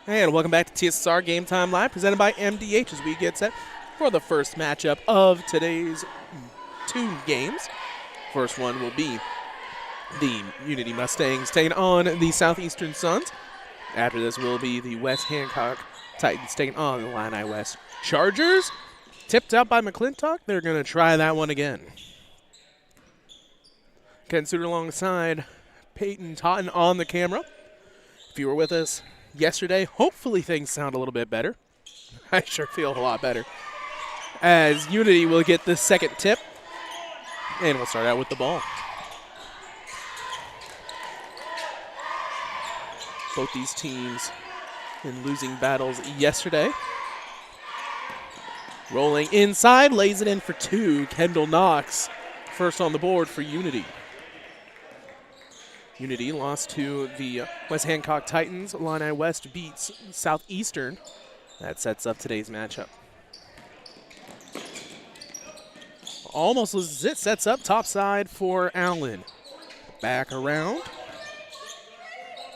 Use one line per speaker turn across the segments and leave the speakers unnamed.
And welcome back to TSSR Game Time Live, presented by MDH as we get set for the first matchup of today's two games. First one will be the Unity Mustangs taking on the Southeastern Suns. After this will be the West Hancock Titans taking on the Illini West Chargers. Tipped out by McClintock. They're going to try that one again. Ken Suter alongside Peyton Totten on the camera. If you were with us yesterday, hopefully things sound a little bit better. I sure feel a lot better. As Unity will get the second tip. And we'll start out with the ball. Both these teams in losing battles yesterday. Rolling inside, lays it in for two. Kendall Knox, first on the board for Unity. Unity lost to the West Hancock Titans. Illini West beats Southeastern. That sets up today's matchup. Almost loses it. Sets up top side for Allen. Back around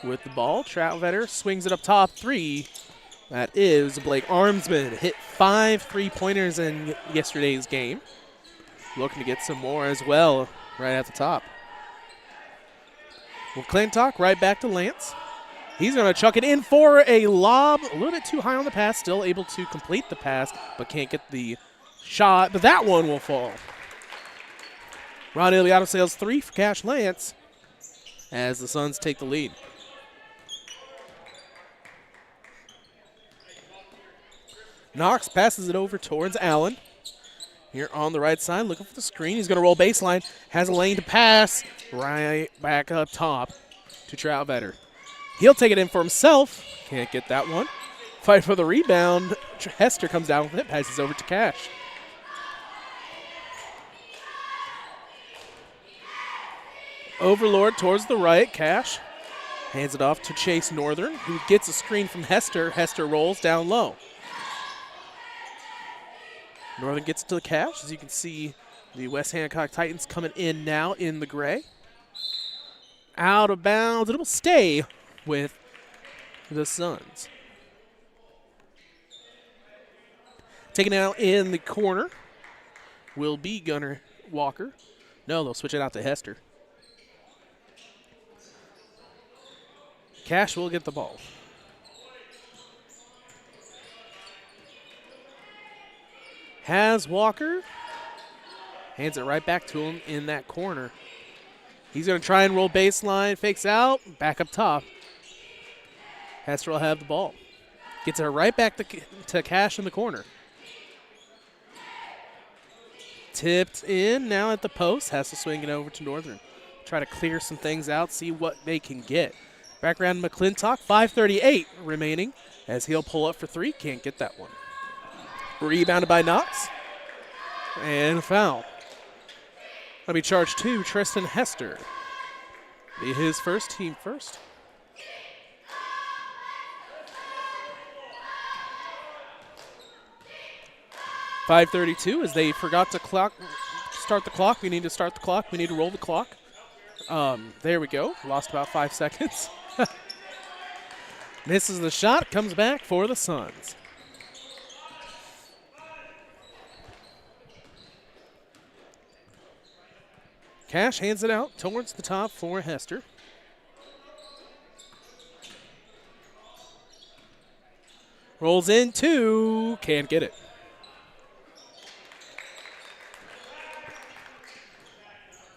with the ball. Troutvetter swings it up top. Three. That is Blake Armsman. Hit 5 3-pointers in yesterday's game. Looking to get some more as well right at the top. McClintock right back to Lance. He's going to chuck it in for a lob. A little bit too high on the pass. Still able to complete the pass, but can't get the shot. But that one will fall. Ron Iliato sails 3 for Cash Lance as the Suns take the lead. Knox passes it over towards Allen. Here on the right side, looking for the screen. He's going to roll baseline. Has a lane to pass. Right back up top to Troutvetter. He'll take it in for himself. Can't get that one. Fight for the rebound. Hester comes down with it. Passes over to Cash. Overlord towards the right. Cash hands it off to Chase Northern, who gets a screen from Hester. Hester rolls down low. Northern gets it to the Cash. As you can see, the West Hancock Titans coming in now in the gray. Out of bounds. It will stay with the Suns. Taken out in the corner will be Gunnar Walker. No, they'll switch it out to Hester. Cash will get the ball. Has Walker. Hands it right back to him in that corner. He's going to try and roll baseline. Fakes out. Back up top. Hester will have the ball. Gets it right back to Cash in the corner. Tipped in now at the post. Has to swing it over to Northern. Try to clear some things out. See what they can get. Back around McClintock. 5:38 remaining as he'll pull up for three. Can't get that one. Rebounded by Knox. And a foul. That'll be charged to Tristan Hester. Be his first, team first. .532 as they forgot to start the clock. We need to start the clock. We need to roll the clock. There we go. Lost about 5 seconds. Misses the shot. Comes back for the Suns. Cash hands it out towards the top for Hester. Rolls in 2, can't get it.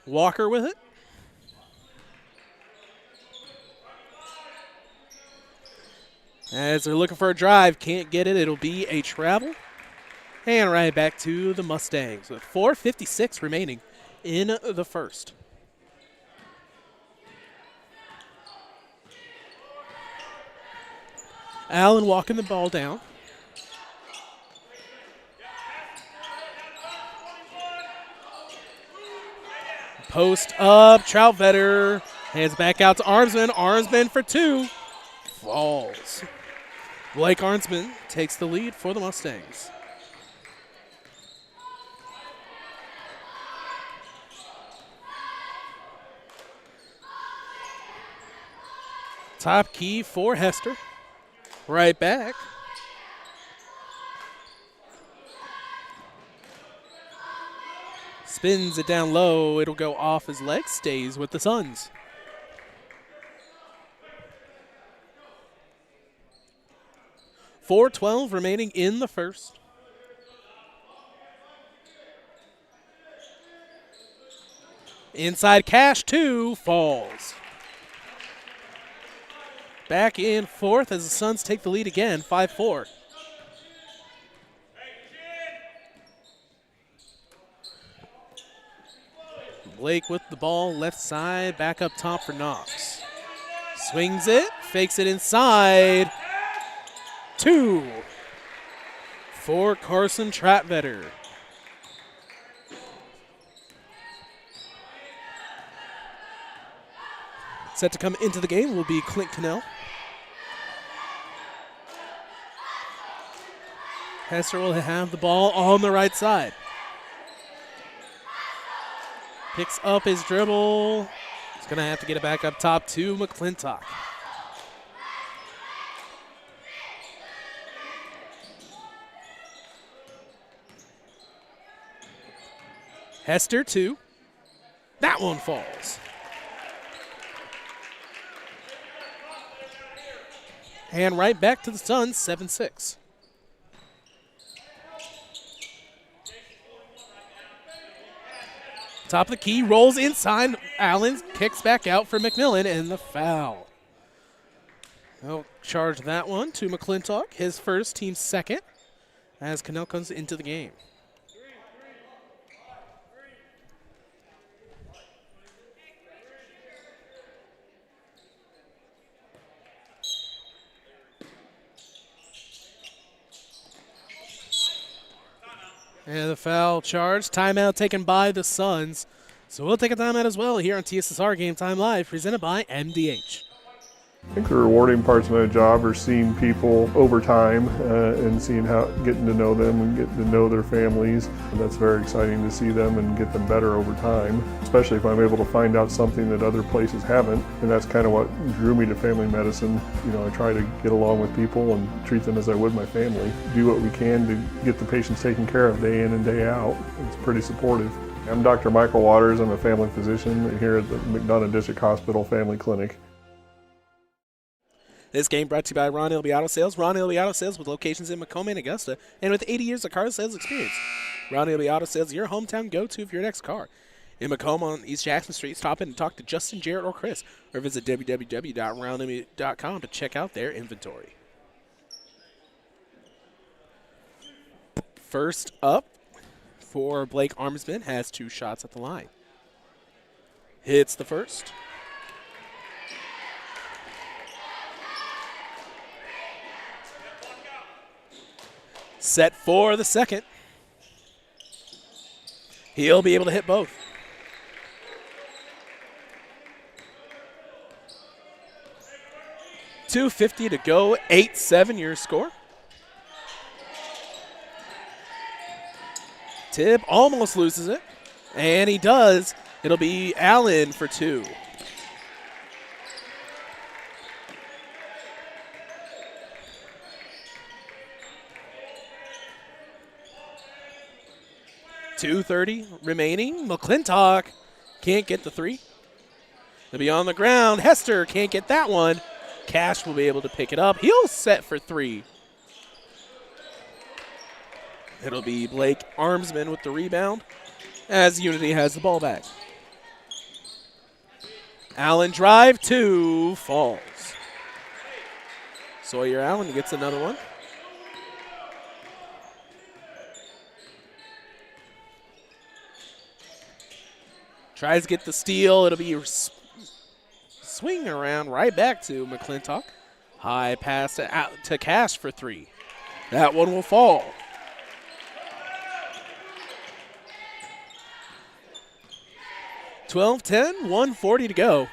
Walker with it. As they're looking for a drive, can't get it. It'll be a travel. And right back to the Mustangs with 4:56 remaining in the first. Allen walking the ball down. Post up, Troutvetter hands back out to Armsman. Armsman for 2. Falls. Blake Armsman takes the lead for the Mustangs. Top key for Hester. Right back. Spins it down low. It'll go off his leg. Stays with the Suns. .412 remaining in the first. Inside Cash 2 falls. Back in fourth as the Suns take the lead again, 5-4. Blake with the ball, left side, back up top for Knox. Swings it, fakes it inside. 2 for Carson Troutvetter. Set to come into the game will be Clint Cannell. Hester will have the ball on the right side. Picks up his dribble. He's going to have to get it back up top to McClintock. Hester 2. That one falls. And right back to the Suns, 7-6. Top of the key, rolls inside. Allen kicks back out for McMillan, and the foul. They'll charge that one to McClintock, his first, team second, as Cannell comes into the game. And the foul charge. Timeout taken by the Suns. So we'll take a timeout as well here on TSSR Game Time Live, presented by MDH.
I think the rewarding parts of my job are seeing people over time and seeing how, getting to know them and getting to know their families. And that's very exciting to see them and get them better over time, especially if I'm able to find out something that other places haven't. And that's kind of what drew me to family medicine. You know, I try to get along with people and treat them as I would my family. Do what we can to get the patients taken care of day in and day out. It's pretty supportive. I'm Dr. Michael Waters. I'm a family physician here at the McDonough District Hospital Family Clinic.
This game brought to you by Ron Ilby Auto Sales. Ron Ilby Auto Sales with locations in Macomb and Augusta, and with 80 years of car sales experience. Ron Ilby Auto Sales, your hometown go-to for your next car. In Macomb on East Jackson Street, stop in and talk to Justin, Jarrett, or Chris, or visit www.ronilby.com to check out their inventory. First up for Blake Armsman, has 2 shots at the line. Hits the first. Set for the second. He'll be able to hit both. .250 to go, 8-7 your score. Tibb almost loses it, and he does. It'll be Allen for 2. .230 remaining. McClintock Can't get the three. They'll be on the ground. Hester can't get that one. Cash will be able to pick it up. He'll set for three. It'll be Blake Armsman with the rebound as Unity has the ball back. Allen drive, two, falls. Sawyer Allen gets another one. Tries to get the steal. It'll be swinging around right back to McClintock. High pass to Cash for three. That one will fall. (12-10), 1:40 to go.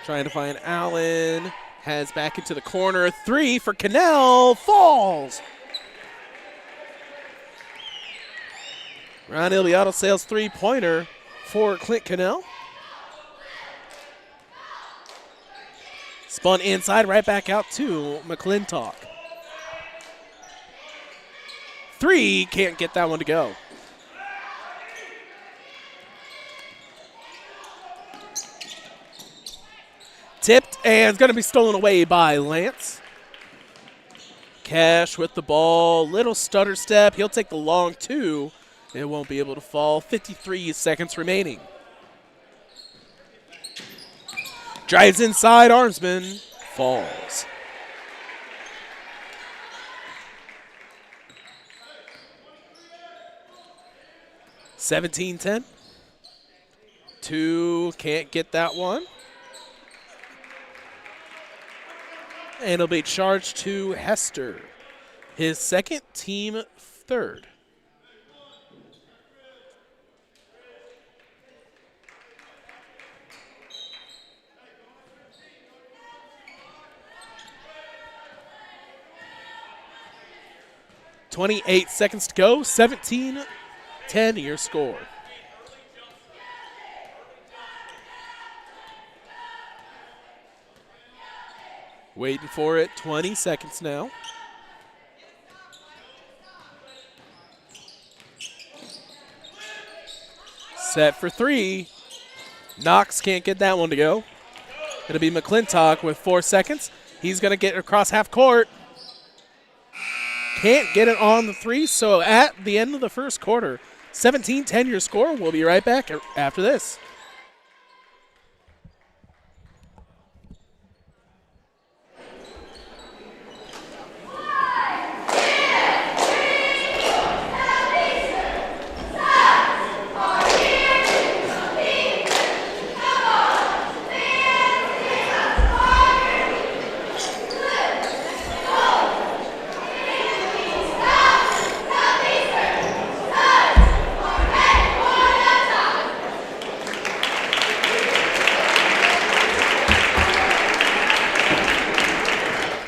Trying to find Allen. Has back into the corner. Three for Cannell. Falls. Ron Iliotto sails three-pointer for Clint Cannell. Spun inside, right back out to McClintock. Three, can't get that one to go. Tipped and it's going to be stolen away by Lance. Cash with the ball, little stutter step. He'll take the long two. It won't be able to fall. 53 seconds remaining. Drives inside, Armsman falls. (17-10). Two, can't get that one. And it'll be charged to Hester. His second, team third. (28 seconds to go). 17-10 your score. Waiting for it. 20 seconds now. Set for three. Knox can't get that one to go. It'll be McClintock with 4 seconds. He's going to get across half court. Can't get it on the three, so at the end of the first quarter, 17-10 your score. We'll be right back after this.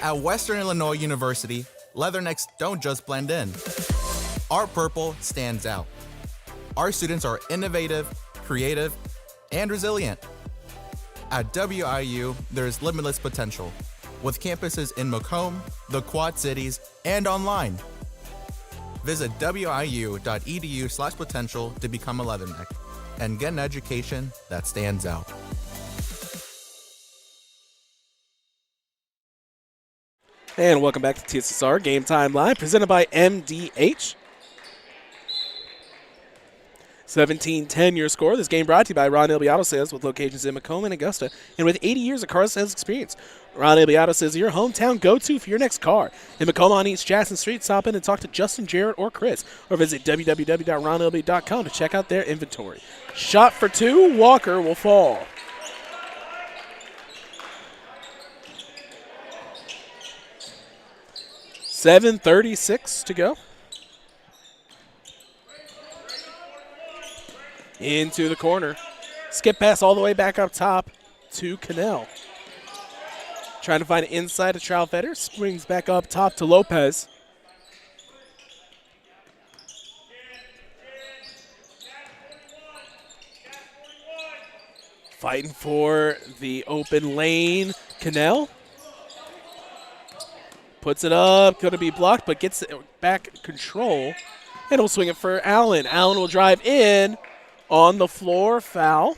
At Western Illinois University, Leathernecks don't just blend in. Our purple stands out. Our students are innovative, creative, and resilient. At WIU, there's limitless potential, with campuses in Macomb, the Quad Cities, and online. Visit wiu.edu/potential to become a Leatherneck and get an education that stands out.
And welcome back to TSSR Game Time Live, presented by MDH. 17-10 your score. This game brought to you by Ron Iliotto Sales, with locations in Macomb and Augusta, and with 80 years of car sales experience. Ron Iliotto Sales is your hometown go-to for your next car. In Macomb on East Jackson Street, stop in and talk to Justin, Jarrett, or Chris, or visit www.ronlb.com to check out their inventory. Shot for two. Walker will fall. .36 to go. Into the corner. Skip pass all the way back up top to Cannell. Trying to find it inside to Troutfetter. Springs back up top to Lopez. Fighting for the open lane. Cannell puts it up. Going to be blocked, but gets it back control. And we'll swing it for Allen. Allen will drive in on the floor, foul.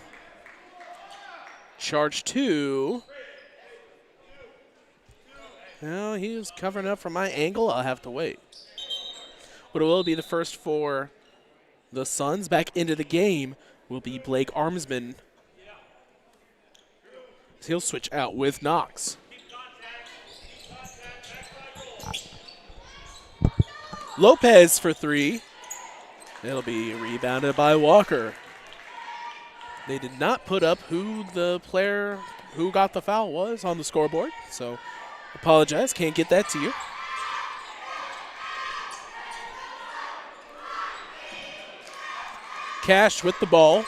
Charge 2. Well, he was covering up from my angle. I'll have to wait. But it will be the first for the Suns. Back into the game will be Blake Armsman. He'll switch out with Knox. Lopez for 3. It'll be rebounded by Walker. They did not put up who the player who got the foul was on the scoreboard, so apologize, can't get that to you. Cash with the ball.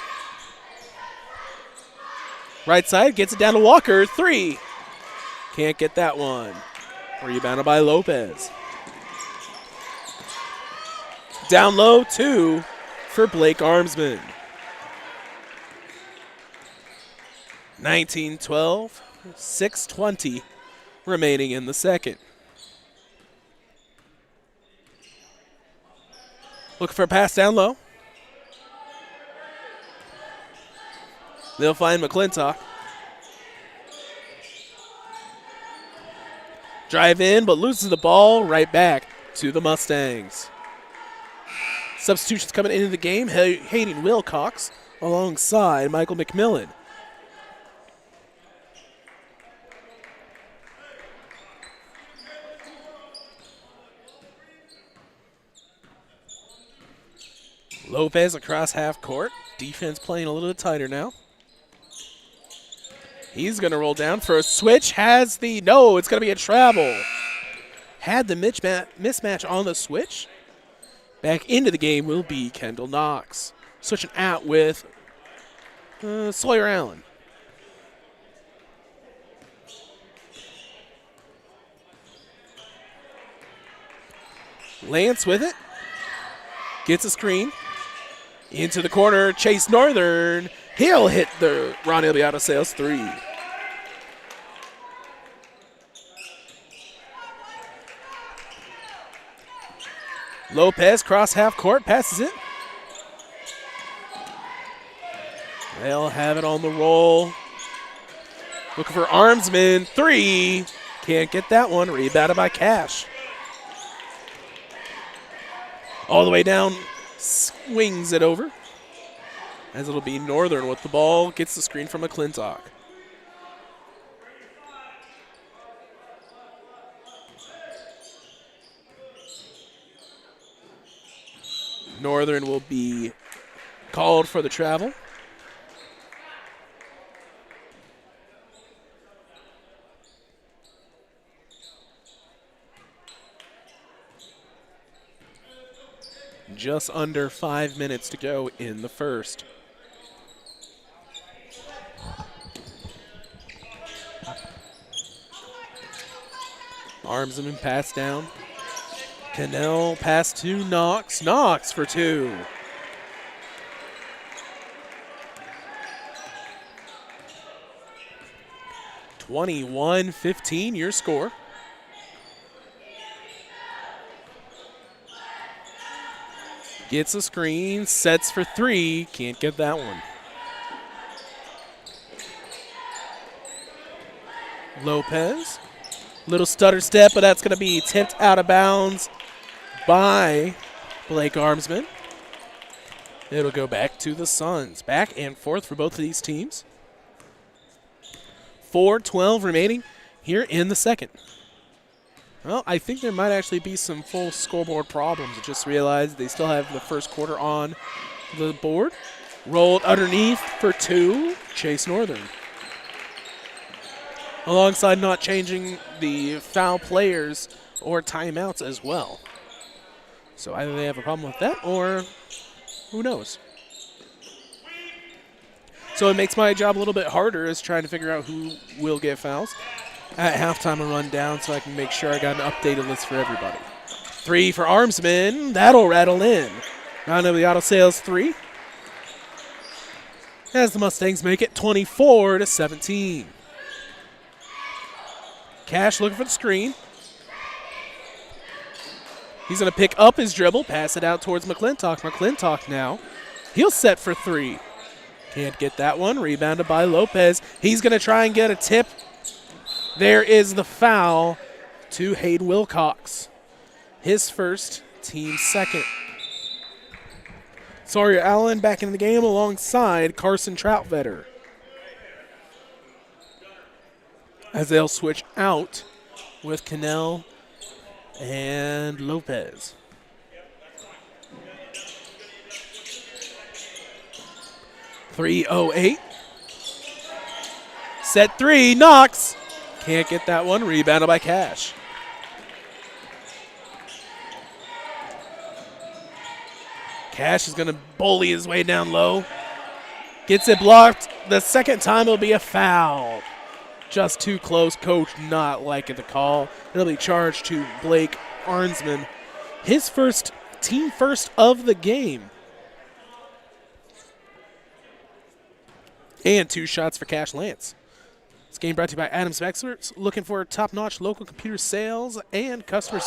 Right side, gets it down to Walker, 3. Can't get that one. Rebounded by Lopez. Down low, 2 for Blake Armsman. 19-12, 6:20 remaining in the second. Looking for a pass down low. They'll find McClintock. Drive in, but loses the ball right back to the Mustangs. Substitutions coming into the game. Hayden Wilcox alongside Michael McMillan. Lopez across half court. Defense playing a little bit tighter now. He's going to roll down for a switch. Has the, no, it's going to be a travel. Had the mismatch on the switch. Back into the game will be Kendall Knox. Switching out with Sawyer Allen. Lance with it. Gets a screen. Into the corner, Chase Northern. He'll hit the Ron Ilbiato Sales 3. Lopez cross half court, passes it. They'll have it on the roll. Looking for Armsman, 3. Can't get that one, rebounded by Cash. All the way down, swings it over. As it'll be Northern with the ball, gets the screen from McClintock. Northern will be called for the travel. Just under 5 minutes to go in the first. Armsman pass down. Cannell pass to Knox. Knox for 2. (21-15) your score. Gets a screen, sets for 3. Can't get that one. Lopez. Little stutter step, but that's going to be tipped out of bounds by Blake Armsman. It'll go back to the Suns. Back and forth for both of these teams. 4:12 remaining here in the second. Well, I think there might actually be some full scoreboard problems. I just realized they still have the first quarter on the board. Rolled underneath for 2, Chase Northern. Alongside not changing the foul players or timeouts as well. So either they have a problem with that or who knows. So it makes my job a little bit harder as trying to figure out who will get fouls. At halftime, I'll run down so I can make sure I got an updated list for everybody. 3 for Armsman. That'll rattle in. Round of the auto sales 3. As the Mustangs make it 24-17. Cash looking for the screen. He's going to pick up his dribble, pass it out towards McClintock. McClintock now. He'll set for three. Can't get that one. Rebounded by Lopez. He's going to try and get a tip. There is the foul to Hayden Wilcox. His first, team second. Sawyer Allen back in the game alongside Carson Troutvetter. As they'll switch out with Cannell and Lopez. .308. Set three, Knox. Can't get that one. Rebounded by Cash. Cash is going to bully his way down low. Gets it blocked. The second time it'll be a foul. Just too close. Coach not liking the call. It'll be charged to Blake Arnsman. His first, team first of the game. And 2 shots for Cash Lance. This game brought to you by Adams Experts. Looking for top-notch local computer sales and customer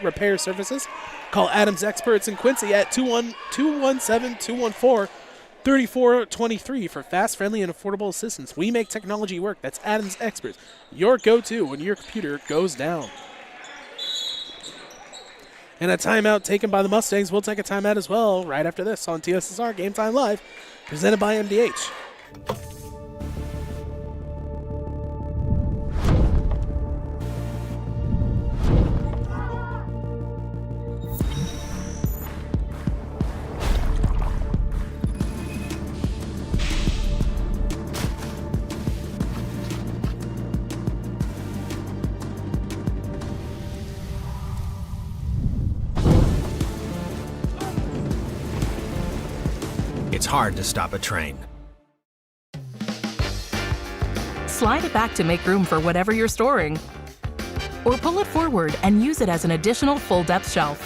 repair services? Call Adams Experts in Quincy at 217-214-3423 for fast, friendly, and affordable assistance. We make technology work. That's Adams Experts, your go-to when your computer goes down. And a timeout taken by the Mustangs. We'll take a timeout as well right after this on TSSR Game Time Live, presented by MDH.
It's hard to stop a train.
Slide it back to make room for whatever you're storing. Or pull it forward and use it as an additional full-depth shelf.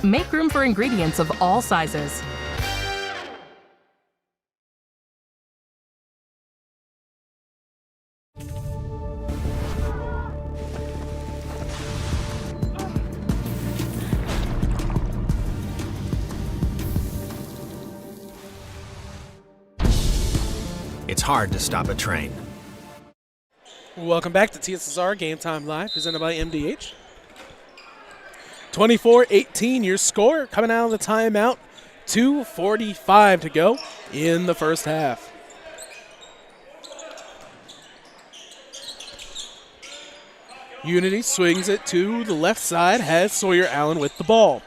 Make room for ingredients of all sizes.
It's hard to stop a train.
Welcome back to TSSR Game Time Live, presented by MDH. 24-18, your score coming out of the timeout. 2:45 to go in the first half. Unity swings it to the left side, has Sawyer Allen with the ball.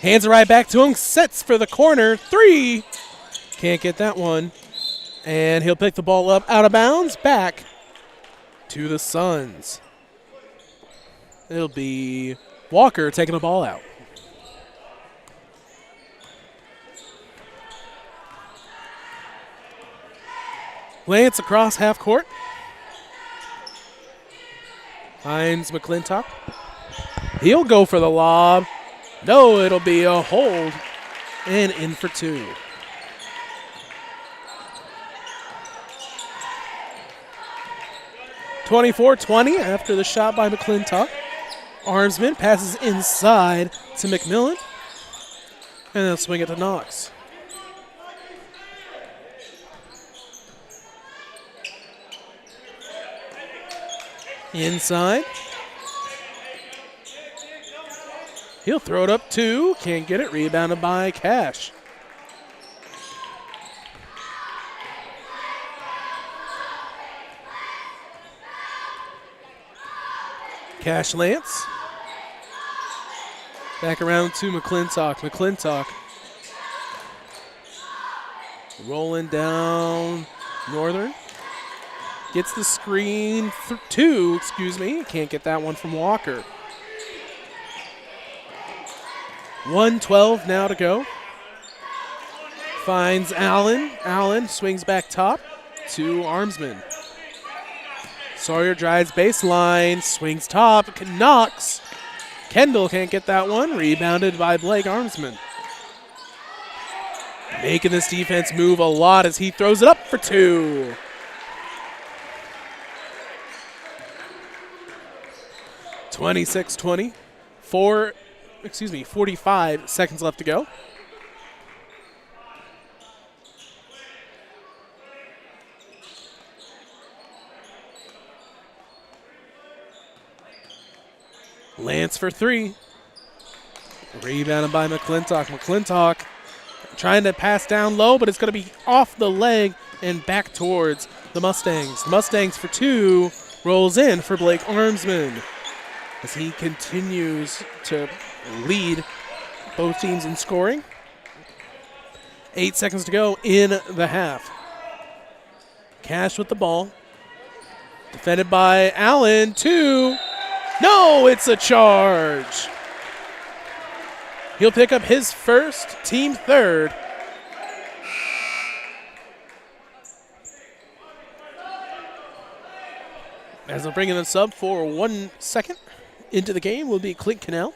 Hands it right back to him, sets for the corner, 3. Can't get that one. And he'll pick the ball up out of bounds, back to the Suns. It'll be Walker taking the ball out. Lance across half court. Finds McClintock. He'll go for the lob. No, it'll be a hold. And in for 2. (24-20) after the shot by McClintock. Armsman passes inside to McMillan. And they'll swing it to Knox. Inside. He'll throw it up 2. Can't get it. Rebounded by Cash. Cash Lance. Back around to McClintock. McClintock rolling down Northern. Gets the screen. 2, Can't get that one from Walker. 1:12 now to go. Finds Allen. Allen swings back top to Armsman. Sawyer drives baseline, swings top, knocks. Kendall can't get that one. Rebounded by Blake Armsman. Making this defense move a lot as he throws it up for 2. 26-20. 45 seconds left to go. Lance for three. Rebounded by McClintock. McClintock trying to pass down low, but it's going to be off the leg and back towards the Mustangs. The Mustangs for two. Rolls in for Blake Armsman as he continues to lead both teams in scoring. 8 seconds to go in the half. Cash with the ball. Defended by Allen. Two. No, it's a charge. He'll pick up his first, team third. As they'll bring in the sub for 1 second into the game will be Clint Cannell.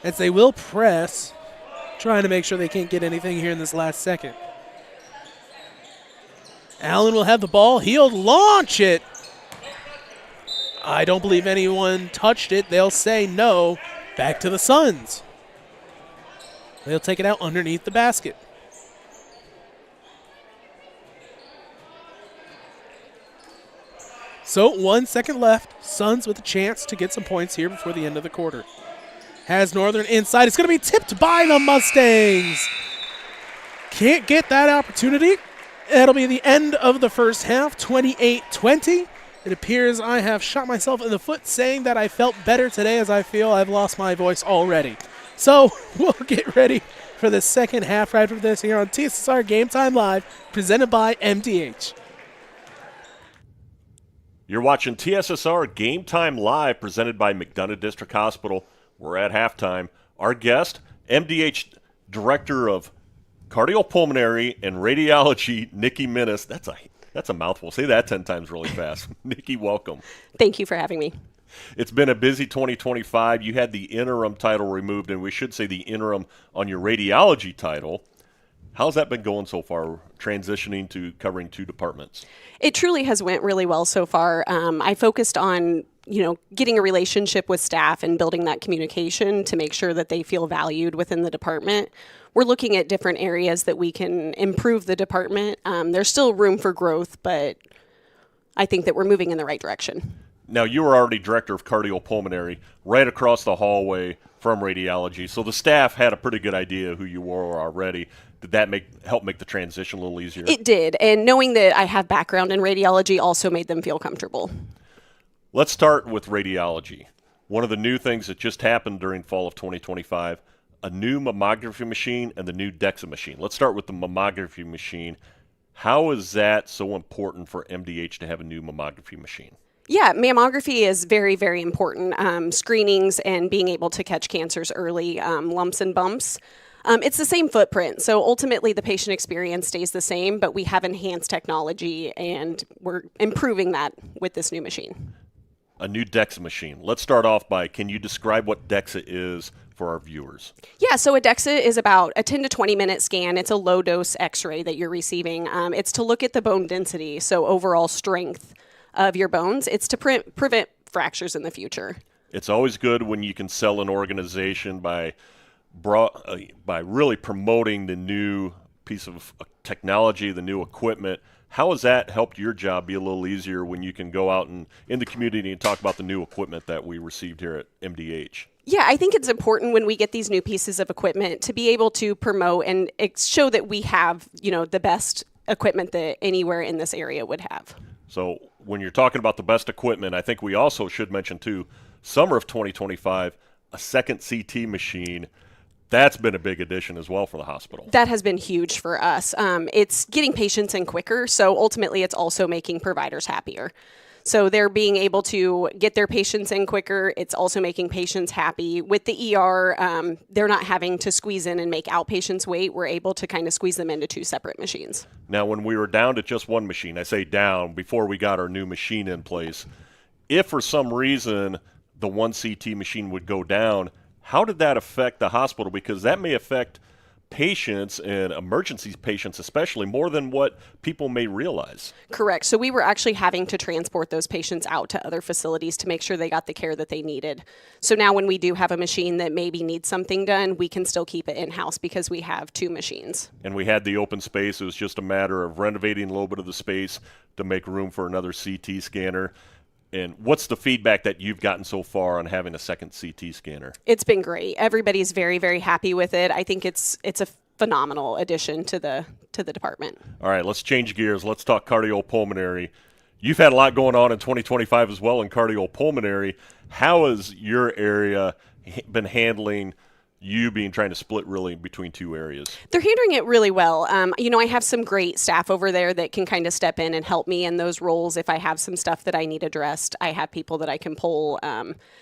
As they will press, trying to make sure they can't get anything here in this last second. Allen will have the ball. He'll launch it. I don't believe anyone touched it. They'll say no. Back to the Suns. They'll take it out underneath the basket. So 1 second left. Suns with a chance to get some points here before the end of the quarter. Has Northern inside. It's going to be tipped by the Mustangs. Can't get that opportunity. That'll be the end of the first half, 28-20. It appears I have shot myself in the foot saying that I felt better today, as I feel I've lost my voice already. So we'll get ready for the second half right after this here on TSSR Game Time Live, presented by MDH.
You're watching TSSR Game Time Live, presented by McDonough District Hospital. We're at halftime. Our guest, MDH Director of Cardiopulmonary and Radiology, Nikki Minnis. That's a mouthful. Say that 10 times really fast. Nikki, welcome.
Thank you for having me.
It's been a busy 2025. You had the interim title removed, and we should say the interim on your radiology title. How's that been going so far, transitioning to covering two departments?
It truly has went really well so far. I focused on, getting a relationship with staff and building that communication to make sure that they feel valued within the department. We're looking at different areas that we can improve the department. There's still room for growth, but I think that we're moving in the right direction.
Now, you were already director of cardiopulmonary right across the hallway from radiology, so the staff had a pretty good idea who you were already. Did that help make the transition a little easier?
It did, and knowing that I have background in radiology also made them feel comfortable.
Let's start with radiology. One of the new things that just happened during fall of 2025, a new mammography machine and the new DEXA machine. Let's start with the mammography machine. How is that so important for MDH to have a new mammography machine?
Yeah, mammography is very, very important. Screenings and being able to catch cancers early, lumps and bumps. It's the same footprint, so ultimately the patient experience stays the same, but we have enhanced technology and we're improving that with this new machine.
A new DEXA machine. Let's start off by, can you describe what DEXA is for our viewers?
Yeah, so a DEXA is about a 10 to 20 minute scan. It's a low dose x-ray that you're receiving. It's to look at the bone density, so overall strength of your bones. It's to prevent fractures in the future.
It's always good when you can sell an organization by really promoting the new piece of technology, the new equipment. How has that helped your job be a little easier when you can go out and in the community and talk about the new equipment that we received here at MDH?
Yeah, I think it's important when we get these new pieces of equipment to be able to promote and show that we have, the best equipment that anywhere in this area would have.
So when you're talking about the best equipment, I think we also should mention too, summer of 2025, a second CT machine. That's been a big addition as well for the hospital.
That has been huge for us. It's getting patients in quicker, so ultimately it's also making providers happier. So they're being able to get their patients in quicker. It's also making patients happy. With the ER, they're not having to squeeze in and make outpatients wait. We're able to kind of squeeze them into two separate machines.
Now, when we were down to just one machine, I say down before we got our new machine in place, if for some reason the one CT machine would go down, how did that affect the hospital? Because that may affect patients and emergency patients especially, more than what people may realize.
Correct. So we were actually having to transport those patients out to other facilities to make sure they got the care that they needed. So now when we do have a machine that maybe needs something done, we can still keep it in-house because we have 2 machines.
And we had the open space. It was just a matter of renovating a little bit of the space to make room for another CT scanner. And what's the feedback that you've gotten so far on having a second CT scanner?
It's been great. Everybody's very, very happy with it. I think it's a phenomenal addition to the department.
All right, let's change gears. Let's talk cardiopulmonary. You've had a lot going on in 2025 as well in cardiopulmonary. How has your area been handling you trying to split really between 2 areas?
They're handling it really well. I have some great staff over there that can kind of step in and help me in those roles. If I have some stuff that I need addressed, I have people that I can pull.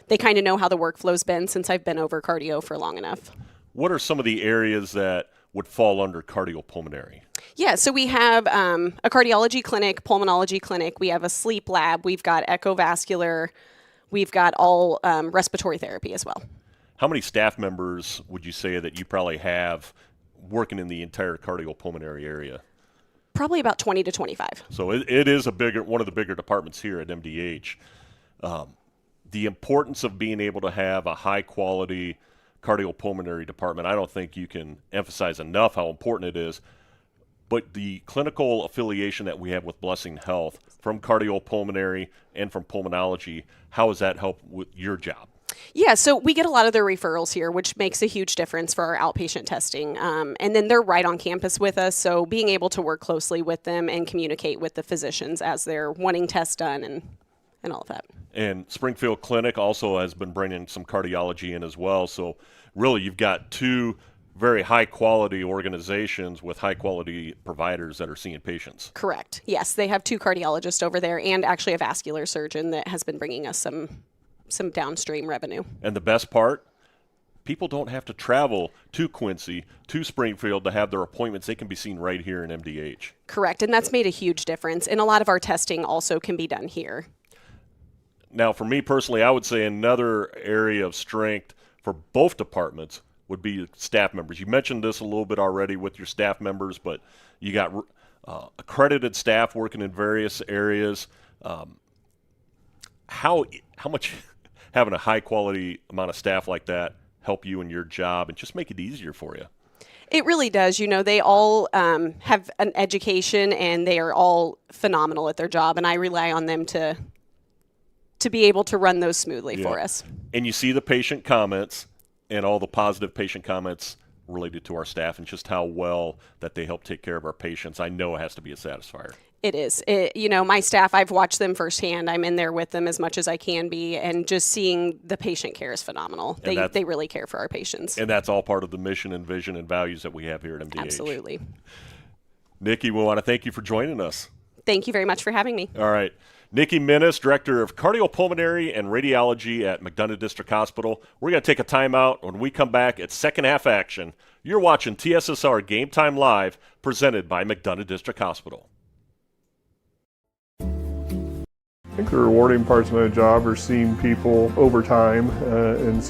They kind of know how the workflow's been since I've been over cardio for long enough.
What are some of the areas that would fall under cardiopulmonary?
Yeah, so we have a cardiology clinic, pulmonology clinic. We have a sleep lab. We've got echovascular. We've got all respiratory therapy as well.
How many staff members would you say that you probably have working in the entire cardiopulmonary area?
Probably about 20 to 25.
So it is one of the bigger departments here at MDH. The importance of being able to have a high-quality cardiopulmonary department, I don't think you can emphasize enough how important it is. But the clinical affiliation that we have with Blessing Health from cardiopulmonary and from pulmonology, how has that helped with your job?
Yeah, so we get a lot of their referrals here, which makes a huge difference for our outpatient testing. And then they're right on campus with us, so being able to work closely with them and communicate with the physicians as they're wanting tests done and all of that.
And Springfield Clinic also has been bringing some cardiology in as well. So really you've got 2 very high-quality organizations with high-quality providers that are seeing patients.
Correct. Yes, they have 2 cardiologists over there and actually a vascular surgeon that has been bringing us some downstream revenue.
And the best part, people don't have to travel to Quincy, to Springfield to have their appointments. They can be seen right here in MDH.
Correct, and that's made a huge difference. And a lot of our testing also can be done here.
Now, for me personally, I would say another area of strength for both departments would be staff members. You mentioned this a little bit already with your staff members, but you got accredited staff working in various areas. How much having a high-quality amount of staff like that help you in your job and just make it easier for you?
It really does. They all have an education, and they are all phenomenal at their job, and I rely on them to be able to run those smoothly for us.
And you see the patient comments and all the positive patient comments related to our staff and just how well that they help take care of our patients. I know it has to be a satisfier.
It is. My staff, I've watched them firsthand. I'm in there with them as much as I can be, and just seeing the patient care is phenomenal. They really care for our patients.
And that's all part of the mission and vision and values that we have here at MDH.
Absolutely.
Nikki, we want to thank you for joining us.
Thank you very much for having me.
All right. Nikki Minnis, Director of Cardiopulmonary and Radiology at McDonough District Hospital. We're going to take a timeout. When we come back, it's second half action. You're watching TSSR Game Time Live, presented by McDonough District Hospital.
I think the rewarding parts of my job are seeing people over time and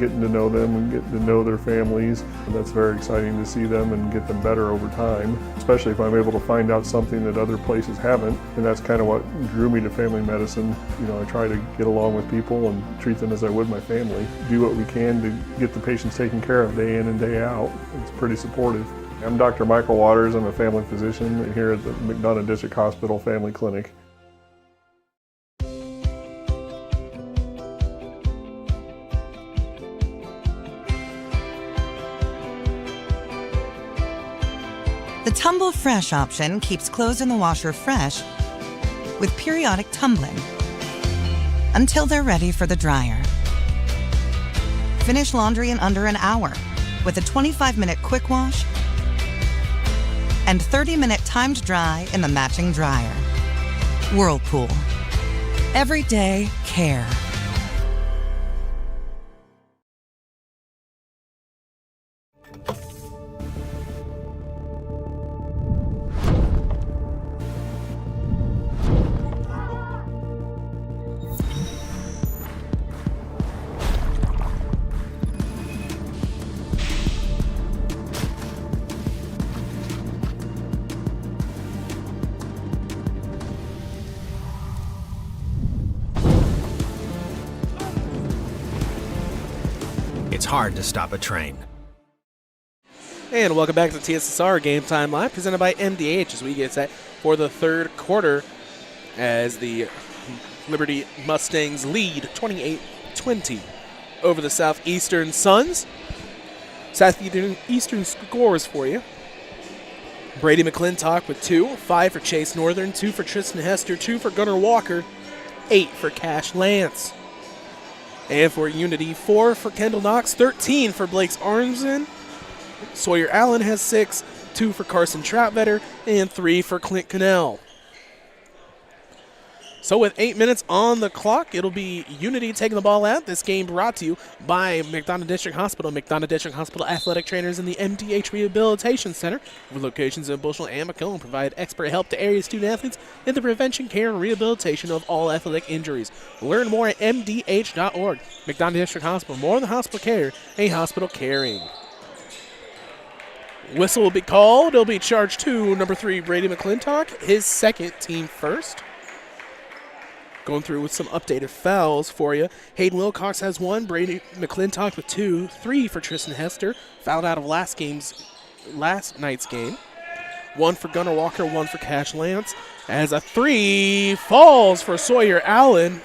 getting to know them and getting to know their families. And that's very exciting to see them and get them better over time, especially if I'm able to find out something that other places haven't. And that's kind of what drew me to family medicine. I try to get along with people and treat them as I would my family. Do what we can to get the patients taken care of day in and day out. It's pretty supportive. I'm Dr. Michael Waters. I'm a family physician here at the McDonough District Hospital Family Clinic.
The Tumble Fresh option keeps clothes in the washer fresh with periodic tumbling until they're ready for the dryer. Finish laundry in under an hour with a 25-minute quick wash and 30-minute timed dry in the matching dryer. Whirlpool. Everyday care.
hard to stop a train.
And welcome back to TSSR Game Time Live, presented by MDH as we get set for the third quarter as the Liberty Mustangs lead 28-20 over the Southeastern Suns. Southeastern scores for you. Brady McClintock with 2, 5 for Chase Northern, 2 for Tristan Hester, 2 for Gunnar Walker, 8 for Cash Lance. And for Unity, 4 for Kendall Knox, 13 for Blake Armsen. Sawyer Allen has 6, 2 for Carson Troutvetter, and 3 for Clint Cannell. So with 8 minutes on the clock, it'll be Unity taking the ball out. This game brought to you by McDonough District Hospital. McDonough District Hospital athletic trainers in the MDH Rehabilitation Center, with locations in Bushnell and Macomb, provide expert help to area student-athletes in the prevention, care, and rehabilitation of all athletic injuries. Learn more at mdh.org. McDonough District Hospital, more than hospital care, a hospital caring. Whistle will be called. It'll be charged to number 3, Brady McClintock, his second, team first. Going through with some updated fouls for you. Hayden Wilcox has 1, Brady McClintock with 2, 3 for Tristan Hester, fouled out of last night's game. 1 for Gunnar Walker, 1 for Cash Lance, as a 3 falls for Sawyer Allen.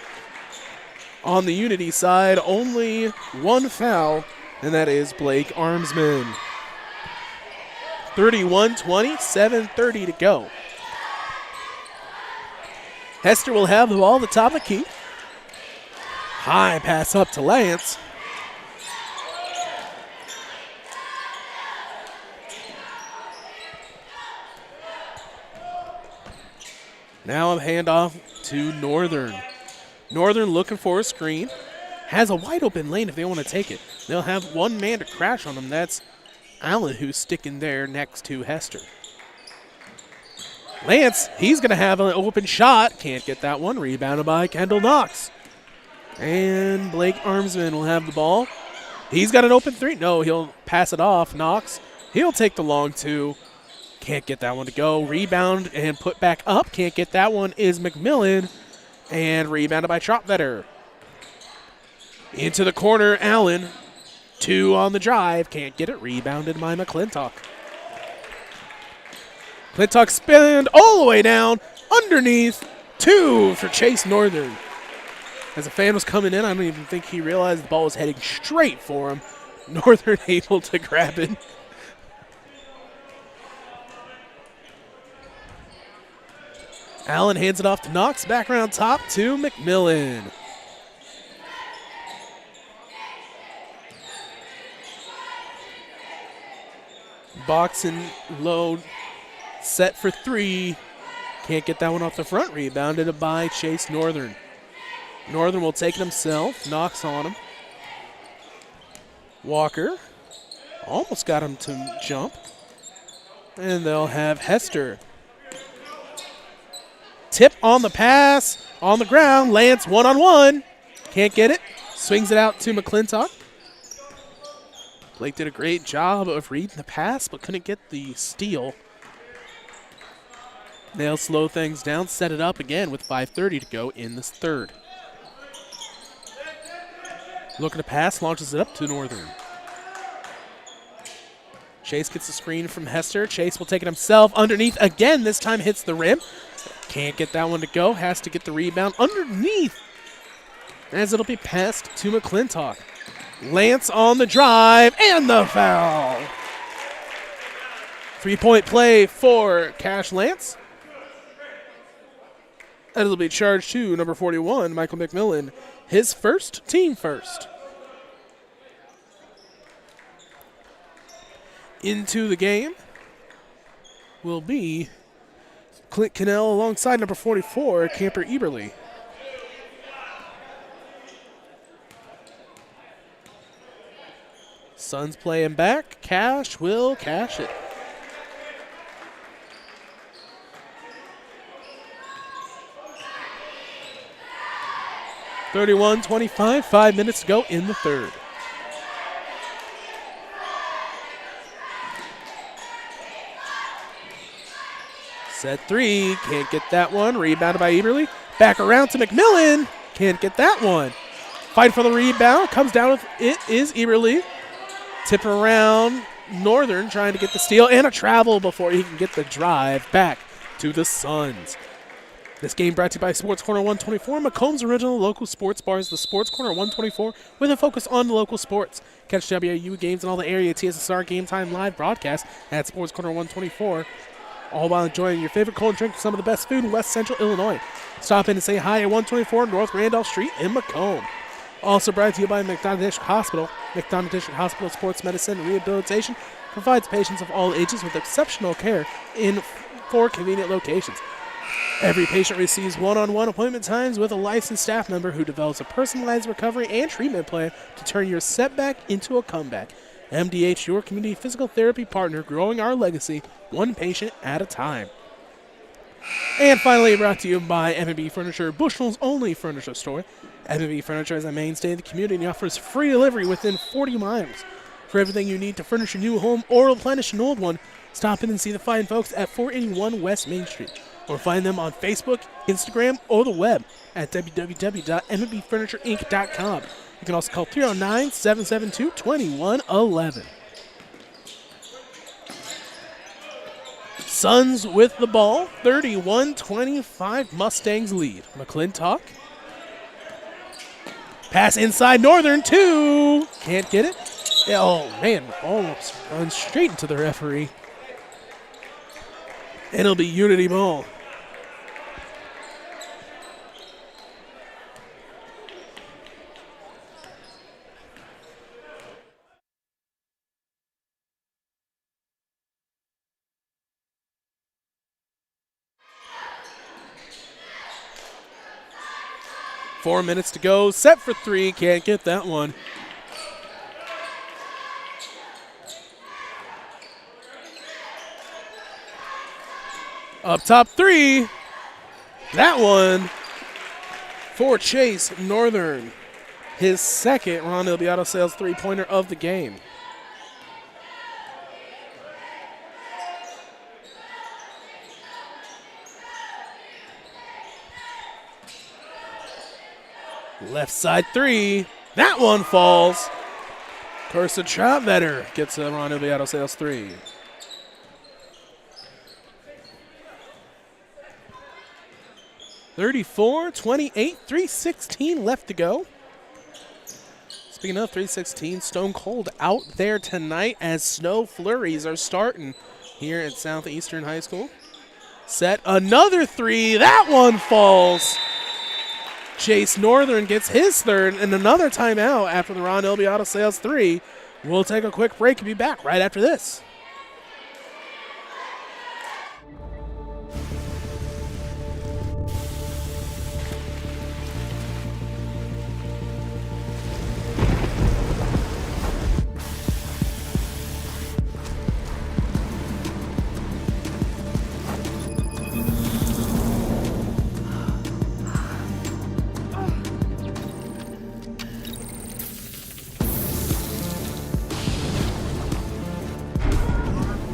On the Unity side, only 1 foul, and that is Blake Armsman. 31-20, 7:30 to go. Hester will have the ball at the top of the key. High pass up to Lance. Now a handoff to Northern. Northern looking for a screen. Has a wide open lane if they want to take it. They'll have one man to crash on them. That's Allen, who's sticking there next to Hester. Lance, he's going to have an open shot. Can't get that one. Rebounded by Kendall Knox. And Blake Armsman will have the ball. He's got an open 3. No, he'll pass it off. Knox, he'll take the long 2. Can't get that one to go. Rebound and put back up. Can't get that one is McMillan. And rebounded by Troutvetter. Into the corner, Allen. 2 on the drive. Can't get it. Rebounded by McClintock. McClintock spinned all the way down. Underneath. 2 for Chase Northern. As a fan was coming in, I don't even think he realized the ball was heading straight for him. Northern able to grab it. Allen hands it off to Knox. Back around top to McMillan. Boxing low, set for 3. Can't get that one off the front. Rebounded by Chase Northern. Northern will take it himself. Knocks on him. Walker almost got him to jump. And they'll have Hester. Tip on the pass. On the ground. Lance one-on-one. Can't get it. Swings it out to McClintock. Blake did a great job of reading the pass, but couldn't get the steal. They'll slow things down, set it up again with 5:30 to go in this third. Looking to pass, launches it up to Northern. Chase gets the screen from Hester. Chase will take it himself underneath again. This time hits the rim. Can't get that one to go. Has to get the rebound underneath as it'll be passed to McClintock. Lance on the drive and the foul. 3-point play for Cash Lance. That'll be charged to number 41, Michael McMillan, his first, team first. Into the game will be Clint Cannell alongside number 44, Camper Eberly. Suns playing back. Cash will cash it. (31-25), 5 minutes to go in the third. Set 3, can't get that one. Rebounded by Eberly. Back around to McMillan. Can't get that one. Fight for the rebound. Comes down with it is Eberly. Tip around. Northern trying to get the steal and a travel before he can get the drive back to the Suns. This game brought to you by Sports Corner 124, Macomb's original local sports bars, the Sports Corner 124, with a focus on local sports. Catch WIU games and all the area TSSR Game Time live broadcast at Sports Corner 124, all while enjoying your favorite cold drink with some of the best food in West Central Illinois. Stop in and say hi at 124 North Randolph Street in Macomb. Also brought to you by McDonough District Hospital. McDonough District Hospital Sports Medicine and Rehabilitation provides patients of all ages with exceptional care in 4 convenient locations. Every patient receives one-on-one appointment times with a licensed staff member who develops a personalized recovery and treatment plan to turn your setback into a comeback. MDH, your community physical therapy partner, growing our legacy one patient at a time. And finally, brought to you by M&B Furniture, Bushnell's only furniture store. M&B Furniture is a mainstay of the community and offers free delivery within 40 miles. For everything you need to furnish a new home or replenish an old one, stop in and see the fine folks at 481 West Main Street. Or find them on Facebook, Instagram, or the web at www.mbfurnitureinc.com. You can also call 309-772-2111. Suns with the ball, 31-25, Mustangs lead. McClintock. Pass inside Northern, 2. Can't get it. Oh, man, almost runs straight into the referee. And it'll be Unity ball. Four minutes to go. Set for 3. Can't get that one. Up top 3. That one for Chase Northern. His second Ron Ilbiato Sales three-pointer of the game. Left side 3. That one falls. Carson Troutvetter gets a Ron Ilbiato Sales 3. (34-28), 3:16 left to go. Speaking of 3:16, Stone Cold out there tonight as snow flurries are starting here at Southeastern High School. Set another 3. That one falls. Chase Northern gets his third and another timeout after the Ron Ilbiato Sales 3. We'll take a quick break and be back right after this.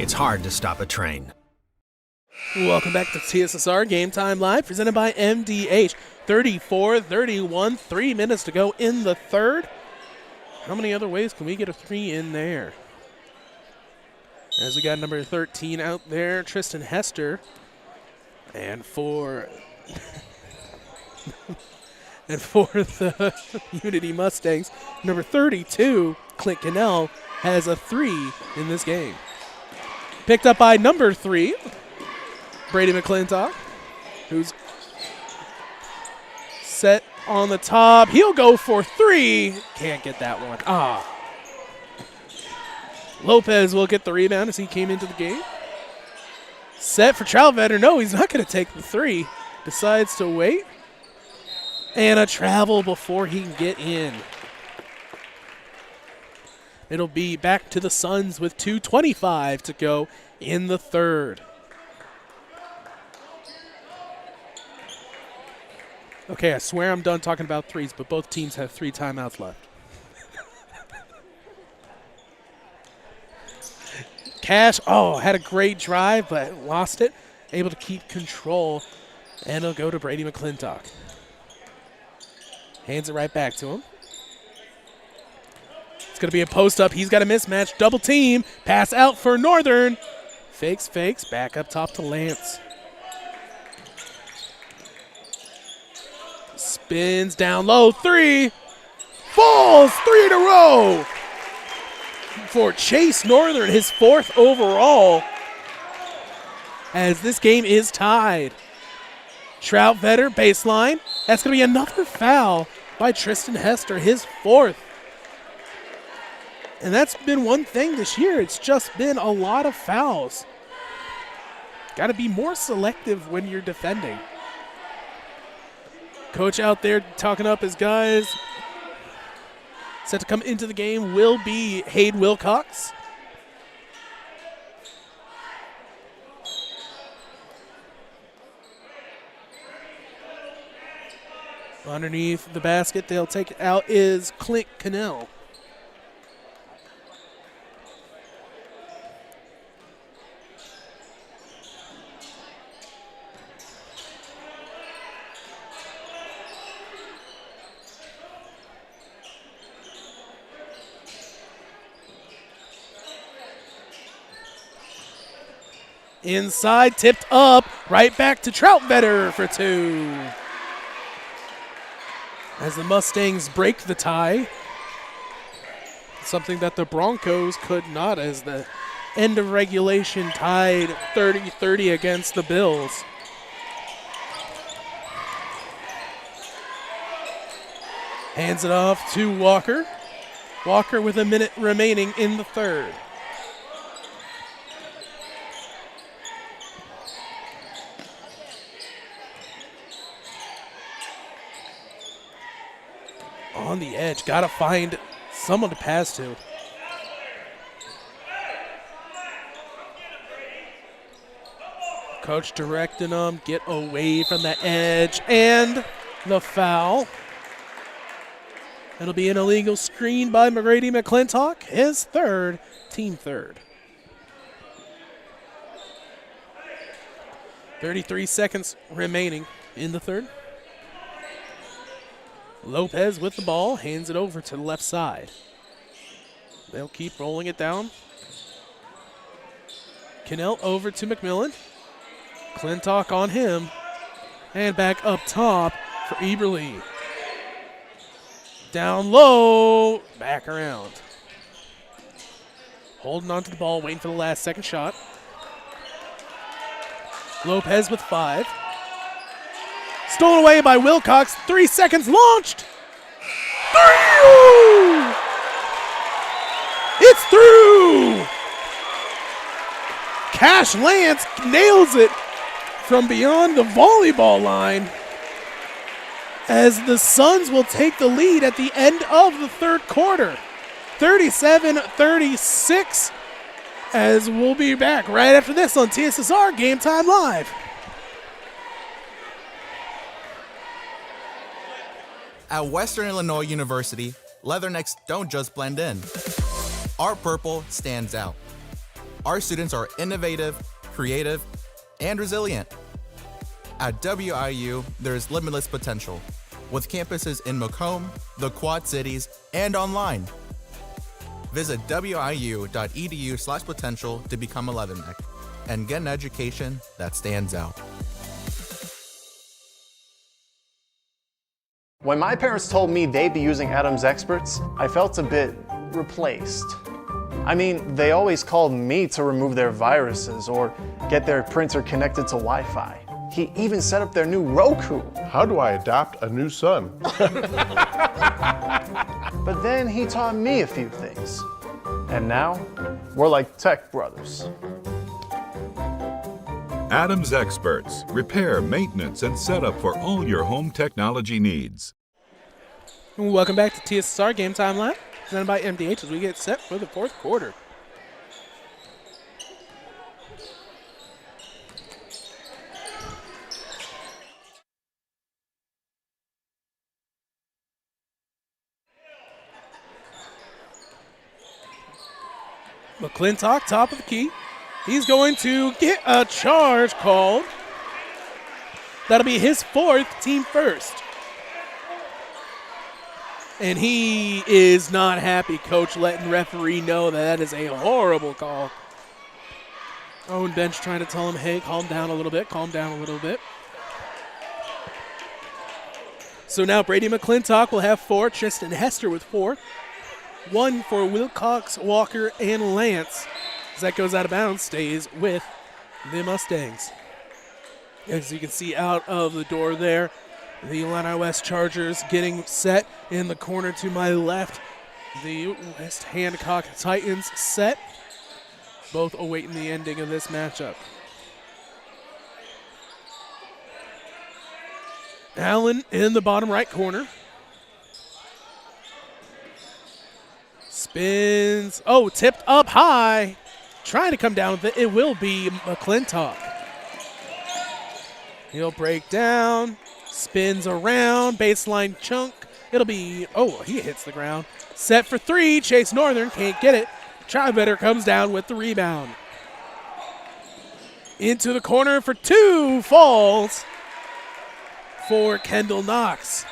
It's hard to stop a train.
Welcome back to TSSR Game Time Live, presented by MDH. 34-31, 3 minutes to go in the third. How many other ways can we get a 3 in there? As we got number 13 out there, Tristan Hester. And for the Unity Mustangs, number 32, Clint Cannell, has a 3 in this game. Picked up by number 3, Brady McClintock, who's set on the top. He'll go for 3. Can't get that one. Lopez will get the rebound as he came into the game. Set for Troutvetter. No, he's not going to take the 3. Decides to wait. And a travel before he can get in. It'll be back to the Suns with 2:25 to go in the third. Okay, I swear I'm done talking about threes, but both teams have 3 timeouts left. Cash, had a great drive, but lost it. Able to keep control, and it'll go to Brady McClintock. Hands it right back to him. It's going to be a post-up. He's got a mismatch. Double team. Pass out for Northern. Fakes. Back up top to Lance. Spins down low. 3. Falls. 3 in a row for Chase Northern, his 4th overall, as this game is tied. Troutvetter, baseline. That's going to be another foul by Tristan Hester, his 4th. And that's been one thing this year. It's just been a lot of fouls. Got to be more selective when you're defending. Coach out there talking up his guys. Set to come into the game will be Hayde Wilcox. Underneath the basket, they'll take it out, is Clint Cannell. Inside, tipped up, right back to Troutvetter for 2. As the Mustangs break the tie. Something that the Broncos could not, as the end of regulation tied 30-30 against the Bills. Hands it off to Walker. Walker with a minute remaining in the 3rd. On the edge, gotta find someone to pass to. Coach directing them, get away from the edge, and the foul. It'll be an illegal screen by McGrady McClintock, his 3rd, team 3rd. 33 seconds remaining in the 3rd. Lopez with the ball, hands it over to the left side. They'll keep rolling it down. Cannell over to McMillan. Clintock on him. And back up top for Eberle. Down low, back around. Holding on to the ball, waiting for the last second shot. Lopez with 5. Stolen away by Wilcox. 3 seconds launched. 3! It's through. Cash Lance nails it from beyond the volleyball line, as the Suns will take the lead at the end of the 3rd quarter. 37-36, as we'll be back right after this on TSSR Game Time Live.
At Western Illinois University, Leathernecks don't just blend in. Our purple stands out. Our students are innovative, creative, and resilient. At WIU, there's limitless potential, with campuses in Macomb, the Quad Cities, and online. Visit wiu.edu/potential to become a Leatherneck and get an education that stands out.
When my parents told me they'd be using Adams Experts, I felt a bit replaced. I mean, they always called me to remove their viruses or get their printer connected to Wi-Fi. He even set up their new Roku.
How do I adopt a new son?
But then he taught me a few things. And now, we're like tech brothers.
Adams Experts. Repair, maintenance, and setup for all your home technology needs.
Welcome back to TSSR Game Time Live, presented by MDH as we get set for the 4th quarter. McClintock, top of the key. He's going to get a charge called. That'll be his 4th, team 1st. And he is not happy, coach, letting referee know that is a horrible call. Owen Bench trying to tell him, hey, calm down a little bit, calm down a little bit. So now Brady McClintock will have 4, Tristan Hester with 4. 1 for Wilcox, Walker, and Lance. As that goes out of bounds, stays with the Mustangs. As you can see out of the door there, the Illini West Chargers getting set in the corner to my left. The West Hancock Titans set. Both awaiting the ending of this matchup. Allen in the bottom right corner. Spins. Oh, tipped up high. Trying to come down with it. It will be McClintock. He'll break down. Spins around. Baseline chunk. It'll be, oh, he hits the ground. Set for 3. Chase Northern can't get it. Troutvetter comes down with the rebound. Into the corner for 2. Falls for Kendall Knox.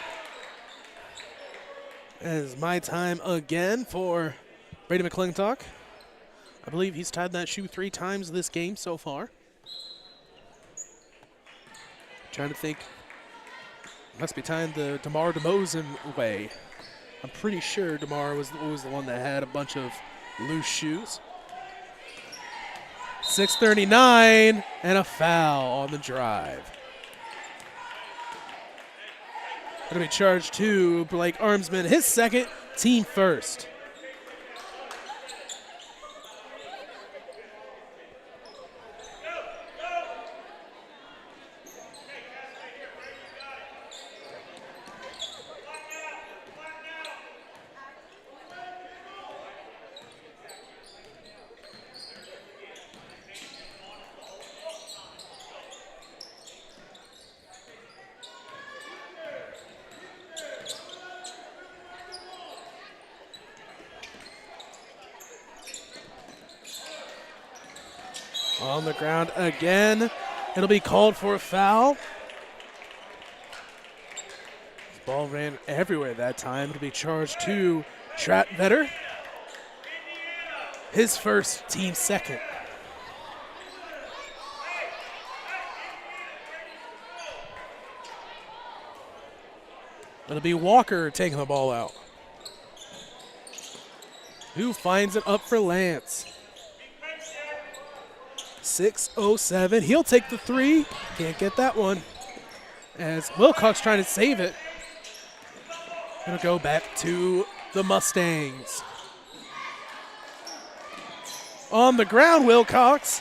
As my time again for Brady McClintock. I believe he's tied that shoe 3 times this game so far. Trying to think. Must be tying the DeMar DeMosen way. I'm pretty sure DeMar was the one that had a bunch of loose shoes. 6:39 and a foul on the drive. Going to be charged to Blake Armsman, his second, team first. On the ground again. It'll be called for a foul. The ball ran everywhere that time. It'll be charged to Troutvetter. His first, team second. It'll be Walker taking the ball out. Who finds it up for Lance? 6:07. He'll take the 3. Can't get that one. As Wilcox trying to save it. Gonna go back to the Mustangs. On the ground, Wilcox.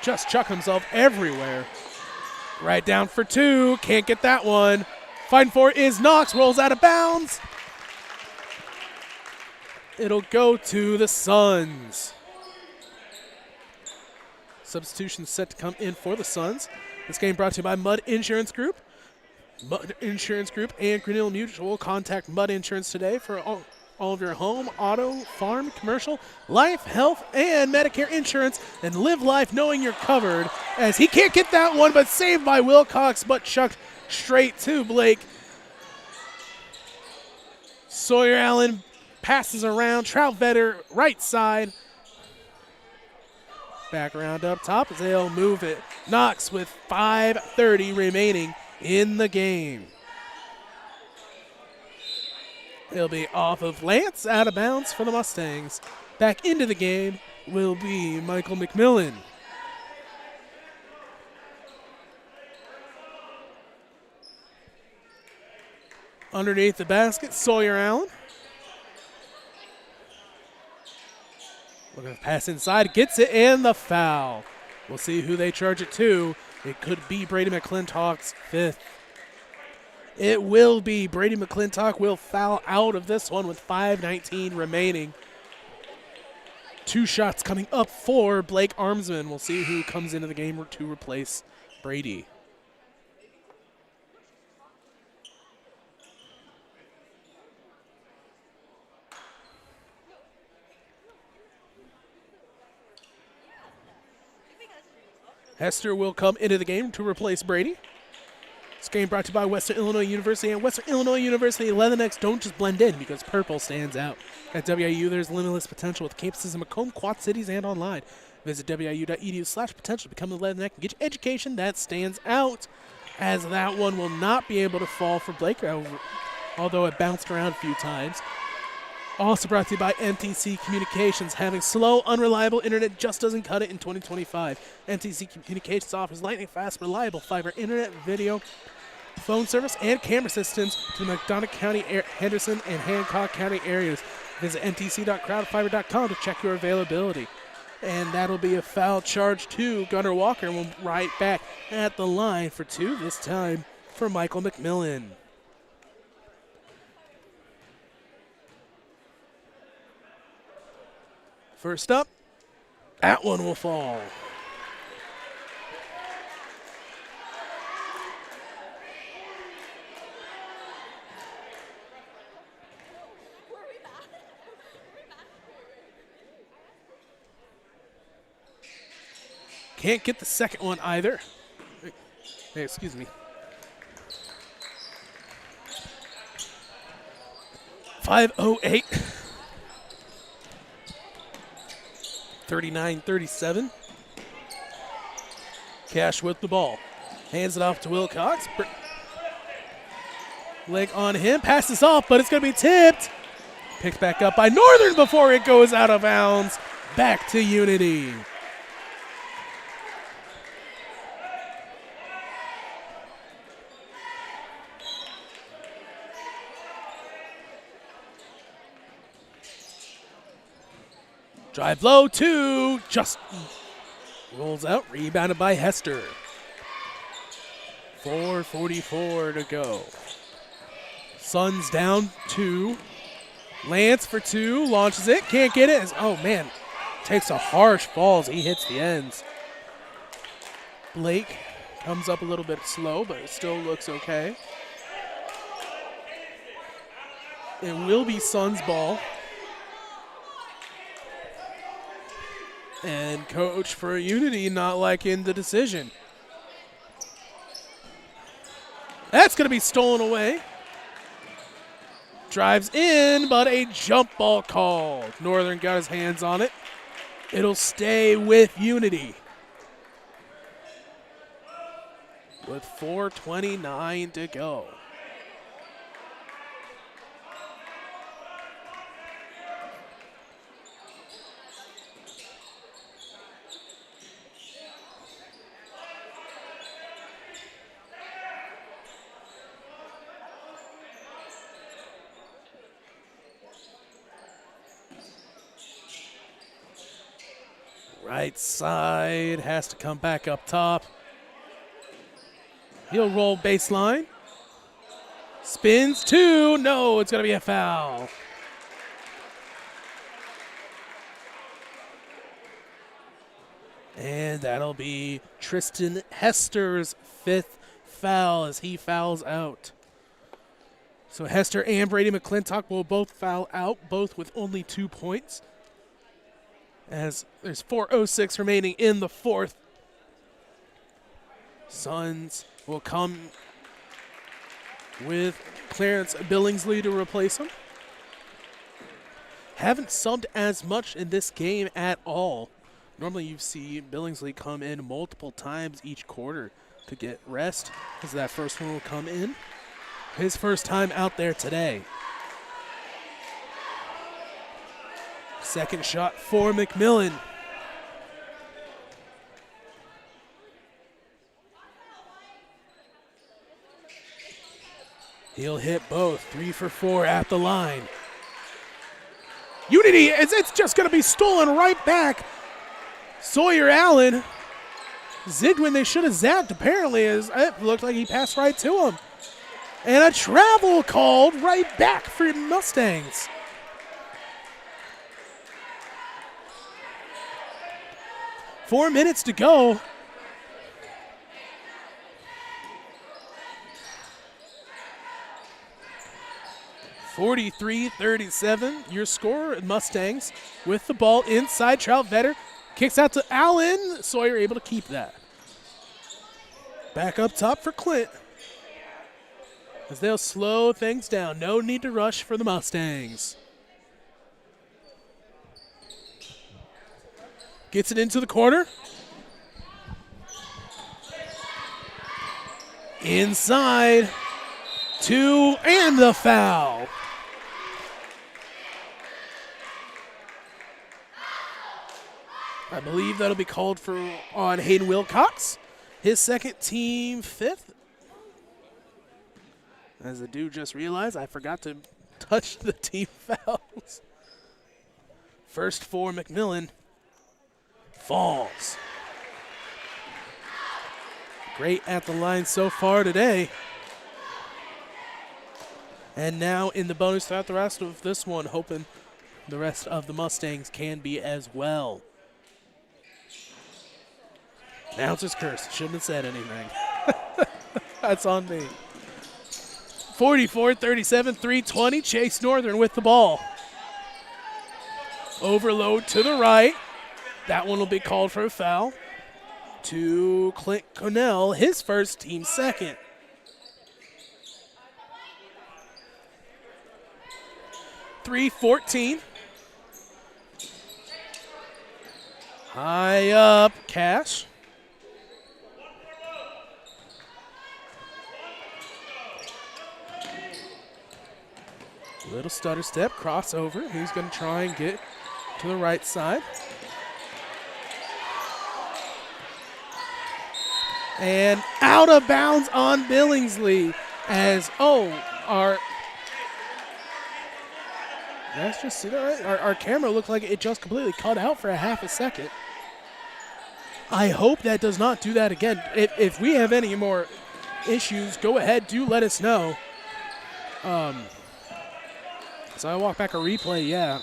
Just chuck himself everywhere. Right down for 2. Can't get that one. Fighting for it is Knox. Rolls out of bounds. It'll go to the Suns. Substitution set to come in for the Suns. This game brought to you by Mudd Insurance Group. Mudd Insurance Group and Grinnell Mutual. Contact Mudd Insurance today for all of your home, auto, farm, commercial, life, health, and Medicare insurance, and live life knowing you're covered. As he can't get that one, but saved by Wilcox, but chucked straight to Blake. Sawyer Allen passes around. Troutvetter right side. Back around up top as they'll move it. Knox with 5:30 remaining in the game. It'll be off of Lance, out of bounds for the Mustangs. Back into the game will be Michael McMillan. Underneath the basket, Sawyer Allen. Looking to pass inside, gets it, and the foul. We'll see who they charge it to. It could be Brady McClintock's 5th. It will be. Brady McClintock will foul out of this one with 5:19 remaining. 2 shots coming up for Blake Armsman. We'll see who comes into the game to replace Brady. Hester will come into the game to replace Brady. It's game brought to you by Western Illinois University. And Western Illinois University Leathernecks don't just blend in because purple stands out. At WIU, there's limitless potential with campuses in Macomb, Quad Cities, and online. Visit wiu.edu/potential to become the Leatherneck and get your education that stands out. As that one will not be able to fall for Blake, although it bounced around a few times. Also brought to you by MTC Communications. Having slow, unreliable internet just doesn't cut it in 2025. MTC Communications offers lightning-fast, reliable fiber internet, video, phone service, and camera systems to the McDonough County, Henderson, and Hancock County areas. Visit mtc.crowdfiber.com to check your availability. And that'll be a foul charge to Gunnar Walker. And we'll right back at the line for 2, this time for Michael McMillan. First up, that one will fall. Can't get the second one either. Hey, excuse me. 5:08. 39-37. Cash with the ball. Hands it off to Wilcox. Leg on him. Passes off, but it's going to be tipped. Picked back up by Northern before it goes out of bounds. Back to Unity. Drive low, 2, just rolls out, rebounded by Hester. 4:44 to go. Suns down 2. Lance for 2, launches it, can't get it. Oh man, takes a harsh fall as he hits the ends. Blake comes up a little bit slow, but it still looks okay. It will be Suns ball. And coach for Unity not liking the decision. That's going to be stolen away. Drives in, but a jump ball called. Northern got his hands on it. It'll stay with Unity. With 4:29 to go. Right side has to come back up top. He'll roll baseline. Spins 2. No, it's going to be a foul. And that'll be Tristan Hester's 5th foul as he fouls out. So Hester and Brady McClintock will both foul out, both with only 2 points. As there's 4:06 remaining in the 4th. Suns will come with Clarence Billingsley to replace him. Haven't subbed as much in this game at all. Normally you see Billingsley come in multiple times each quarter to get rest, as that first one will come in. His first time out there today. Second shot for McMillan. He'll hit both. 3 for 4 at the line. Unity, it's just going to be stolen right back. Sawyer Allen zigged when they should have zapped, apparently. It looked like he passed right to him. And a travel called right back for Mustangs. Four minutes to go. (43-37). Your score, Mustangs, with the ball inside. Troutvetter kicks out to Allen. Sawyer able to keep that. Back up top for Clint. as they'll slow things down. No need to rush for the Mustangs. Gets it into the corner. Inside. 2, and the foul. I believe that'll be called on Hayden Wilcox. His second, team 5th. As I do just realize, I forgot to touch the team fouls. First for McMillan. Falls. Great at the line so far today. And now in the bonus throughout the rest of this one, hoping the rest of the Mustangs can be as well. Announcer's curse. Shouldn't have said anything. That's on me. 44-37, 3:20. Chase Northern with the ball. Overload to the right. That one will be called for a foul. To Clint Connell, his first, team second. .314. High up, Cash. Little stutter step, crossover. He's going to try and get to the right side. And out of bounds on Billingsley as, let's just see that. Our camera looked like it just completely cut out for a half a second. I hope that does not do that again. If we have any more issues, go ahead, do let us know. So I walk back a replay, yeah.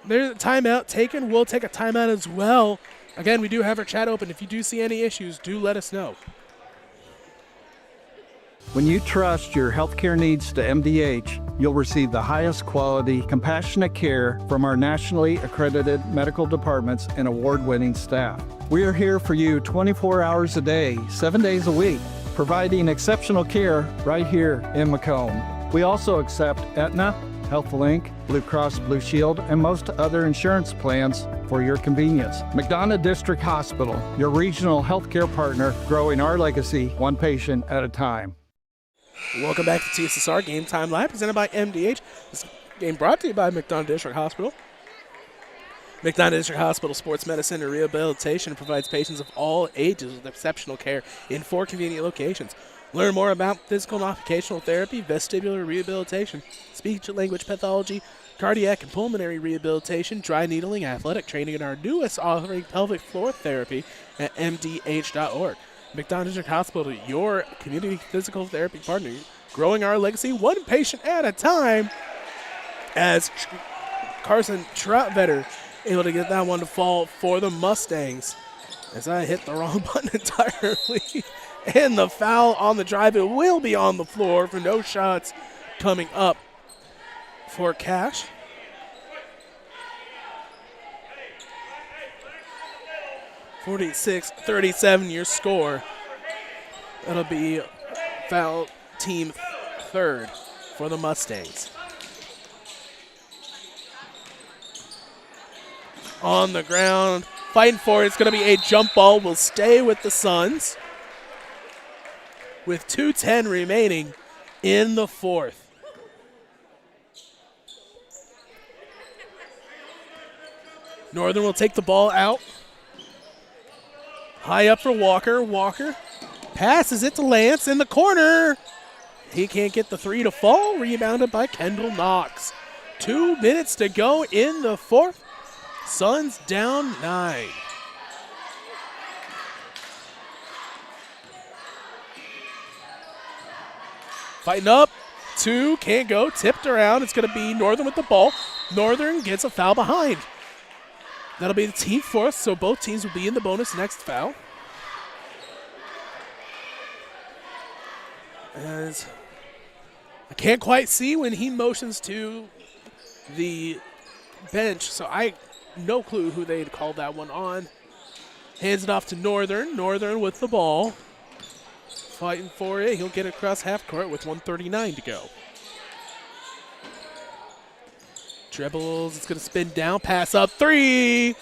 There's a timeout taken. We'll take a timeout as well. Again, we do have our chat open. If you do see any issues, do let us know.
When you trust your healthcare needs to MDH, you'll receive the highest quality, compassionate care from our nationally accredited medical departments and award-winning staff. We are here for you 24 hours a day, 7 days a week, providing exceptional care right here in Macomb. We also accept Aetna, HealthLink, Blue Cross Blue Shield, and most other insurance plans for your convenience. McDonough District Hospital, your regional healthcare partner, growing our legacy one patient at a time.
Welcome back to TSSR Game Time Live, presented by MDH. This game brought to you by McDonough District Hospital. McDonough District Hospital Sports Medicine and Rehabilitation provides patients of all ages with exceptional care in 4 convenient locations. Learn more about physical and occupational therapy, vestibular rehabilitation, speech-language pathology, cardiac and pulmonary rehabilitation, dry needling, athletic training, and our newest offering, pelvic floor therapy, at mdh.org. McDonough District Hospital, your community physical therapy partner, growing our legacy one patient at a time, as Carson Troutvetter able to get that one to fall for the Mustangs. As I hit the wrong button entirely. And the foul on the drive, it will be on the floor for no shots coming up for Cash. .46-37 your score. That'll be foul team 3rd for the Mustangs. On the ground, fighting for it. It's going to be a jump ball. Will stay with the Suns. With 2:10 remaining in the 4th. Northern will take the ball out. High up for Walker. Walker passes it to Lance in the corner. He can't get the 3 to fall. Rebounded by Kendall Knox. 2 minutes to go in the 4th. Suns down 9. Fighting up, 2, can't go, tipped around. It's going to be Northern with the ball. Northern gets a foul behind. That'll be the team 4th, so both teams will be in the bonus next foul. As I can't quite see when he motions to the bench, so I no clue who they'd called that one on. Hands it off to Northern. Northern with the ball. fighting for it. He'll get across half court with 1:39 to go. Dribbles, it's going to spin down, pass up, three.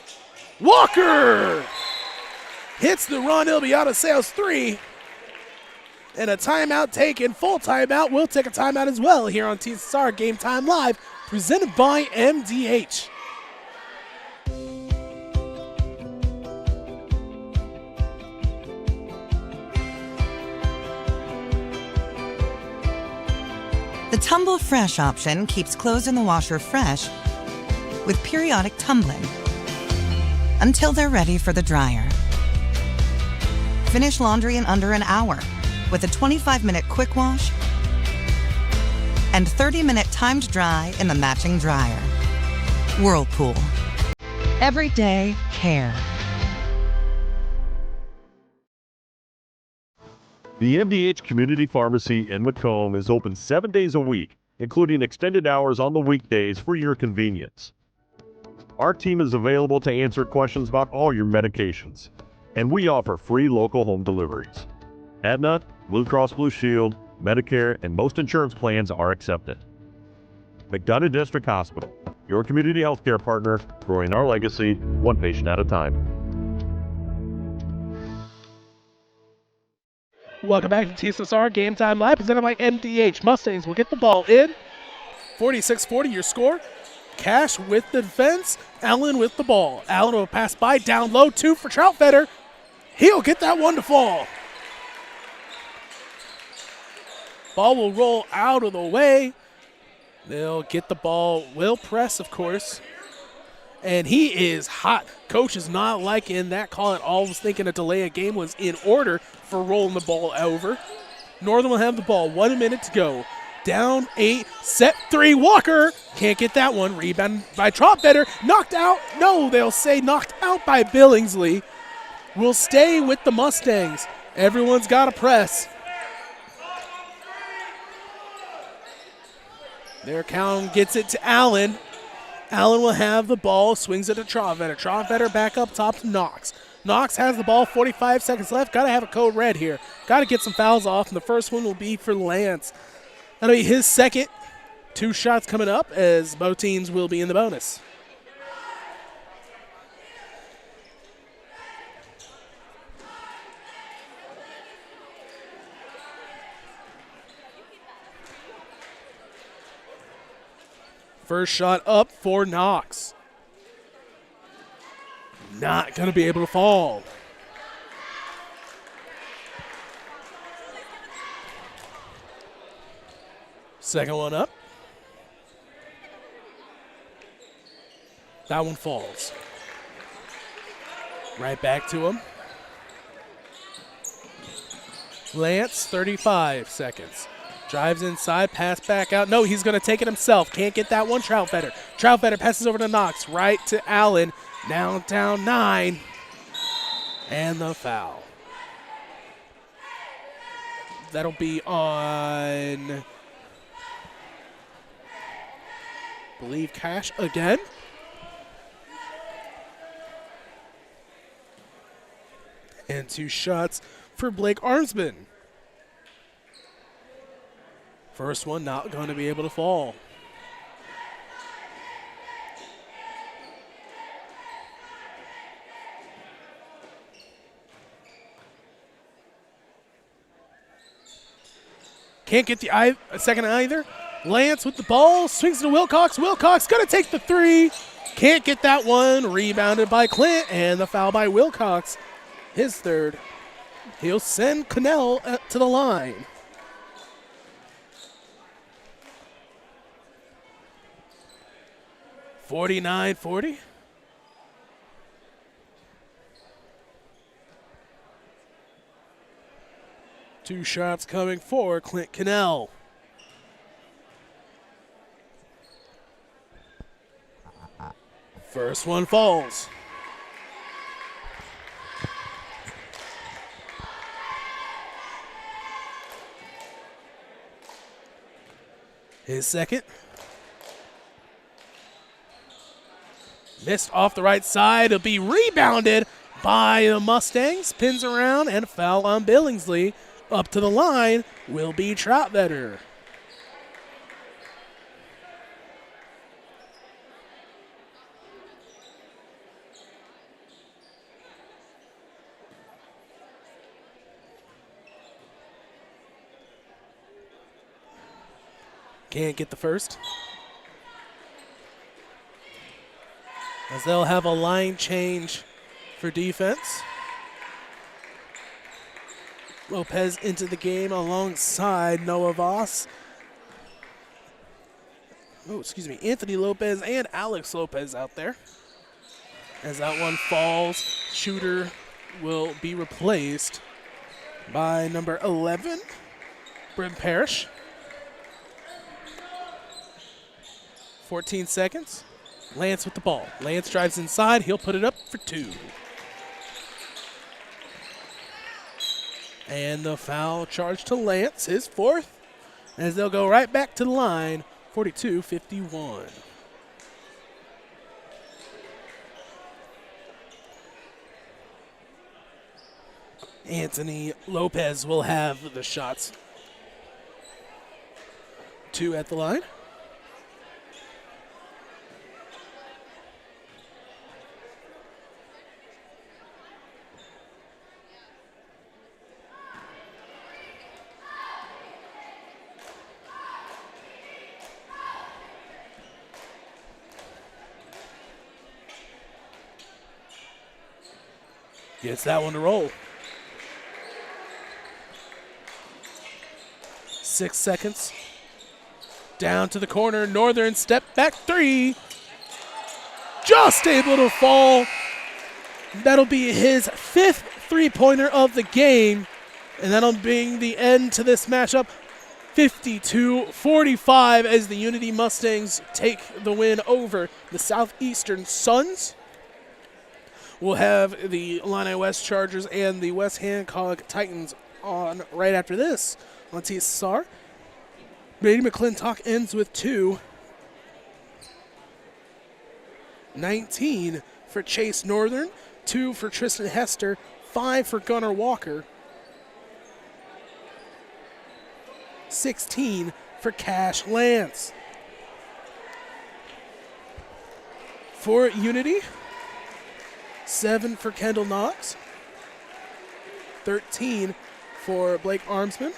Walker hits the run. It'll be out of sales, three. And a timeout taken, full timeout. We'll take a timeout as well here on TSSR Game Time Live, presented by MDH.
The Tumble Fresh option keeps clothes in the washer fresh with periodic tumbling until they're ready for the dryer. Finish laundry in under an hour with a 25-minute quick wash and 30-minute timed dry in the matching dryer. Whirlpool. Everyday care.
The MDH Community Pharmacy in Macomb is open 7 days a week, including extended hours on the weekdays for your convenience. Our team is available to answer questions about all your medications, and we offer free local home deliveries. Aetna, Blue Cross Blue Shield, Medicare, and most insurance plans are accepted. McDonough District Hospital, your community healthcare partner, growing our legacy one patient at a time.
Welcome back to TSSR Game Time Live, presented by MDH. Mustangs will get the ball in. 46-40 your score. Cash with the defense. Allen with the ball. Allen will pass by, down low, two for Troutfetter. He'll get that one to fall. Ball will roll out of the way. They'll get the ball. Will press, of course. And he is hot. Coach is not liking that call at all. Was thinking a delay of game was in order for rolling the ball over. Northern will have the ball. 1 minute to go. Down 8, set 3. Walker can't get that one. Rebound by Troutfetter. Knocked out. No, they'll say knocked out by Billingsley. Will stay with the Mustangs. Everyone's got to press. Their count gets it to Allen. Allen will have the ball, swings it to Troutfetter. Troutfetter back up top to Knox. Knox has the ball, 45 seconds left. Got to have a code red here. Got to get some fouls off, and the first one will be for Lance. That'll be his second. 2 shots coming up as both teams will be in the bonus. First shot up for Knox. Not going to be able to fall. Second one up. That one falls. Right back to him. Lance, 35 seconds. Drives inside, pass back out. No, he's going to take it himself. Can't get that one. Troutfetter. Troutfetter passes over to Knox. Right to Allen. Now down 9. And the foul. That'll be on, I believe, Cash again. And 2 shots for Blake Armsman. First one not going to be able to fall. Can't get the second either. Lance with the ball, swings to Wilcox. Wilcox going to take the 3. Can't get that one. Rebounded by Clint, and the foul by Wilcox. His third. He'll send Cannell to the line. (49-40). Two shots coming for Clint Cannell. First one falls. His second. Missed off the right side. It'll be rebounded by the Mustangs. Spins around and a foul on Billingsley Up to the line will be Troutvetter. Can't get the first. As they'll have a line change for defense. Lopez into the game alongside Noah Voss. Oh, excuse me, Anthony Lopez and Alex Lopez out there. As that one falls, shooter will be replaced by number 11, Brim Parrish. 14 seconds. Lance with the ball. Lance drives inside. He'll put it up for 2. And the foul charge to Lance, his 4th, as they'll go right back to the line, 42-51. Anthony Lopez will have the shots. 2 at the line. Gets that one to roll. 6 seconds. Down to the corner. Northern step back 3. Just able to fall. That'll be his 5th three-pointer of the game. And that'll bring the end to this matchup. 52-45 as the Unity Mustangs take the win over the Southeastern Suns. We'll have the Illini West Chargers and the West Hancock Titans on right after this on TSSR. Brady McClintock ends with 2. 19 for Chase Northern, 2 for Tristan Hester, 5 for Gunnar Walker, 16 for Cash Lance. For Unity, 7 for Kendall Knox, 13 for Blake Armsman,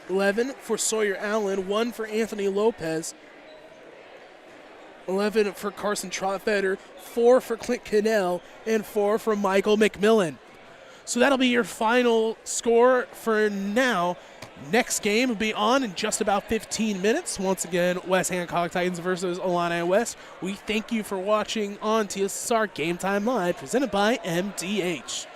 11 for Sawyer Allen, 1 for Anthony Lopez, 11 for Carson Troutvetter, 4 for Clint Cannell, and 4 for Michael McMillan. So that'll be your final score for now. Next game will be on in just about 15 minutes. Once again, West Hancock Titans versus Illini West. We thank you for watching on TSSR Game Time Live, presented by MDH.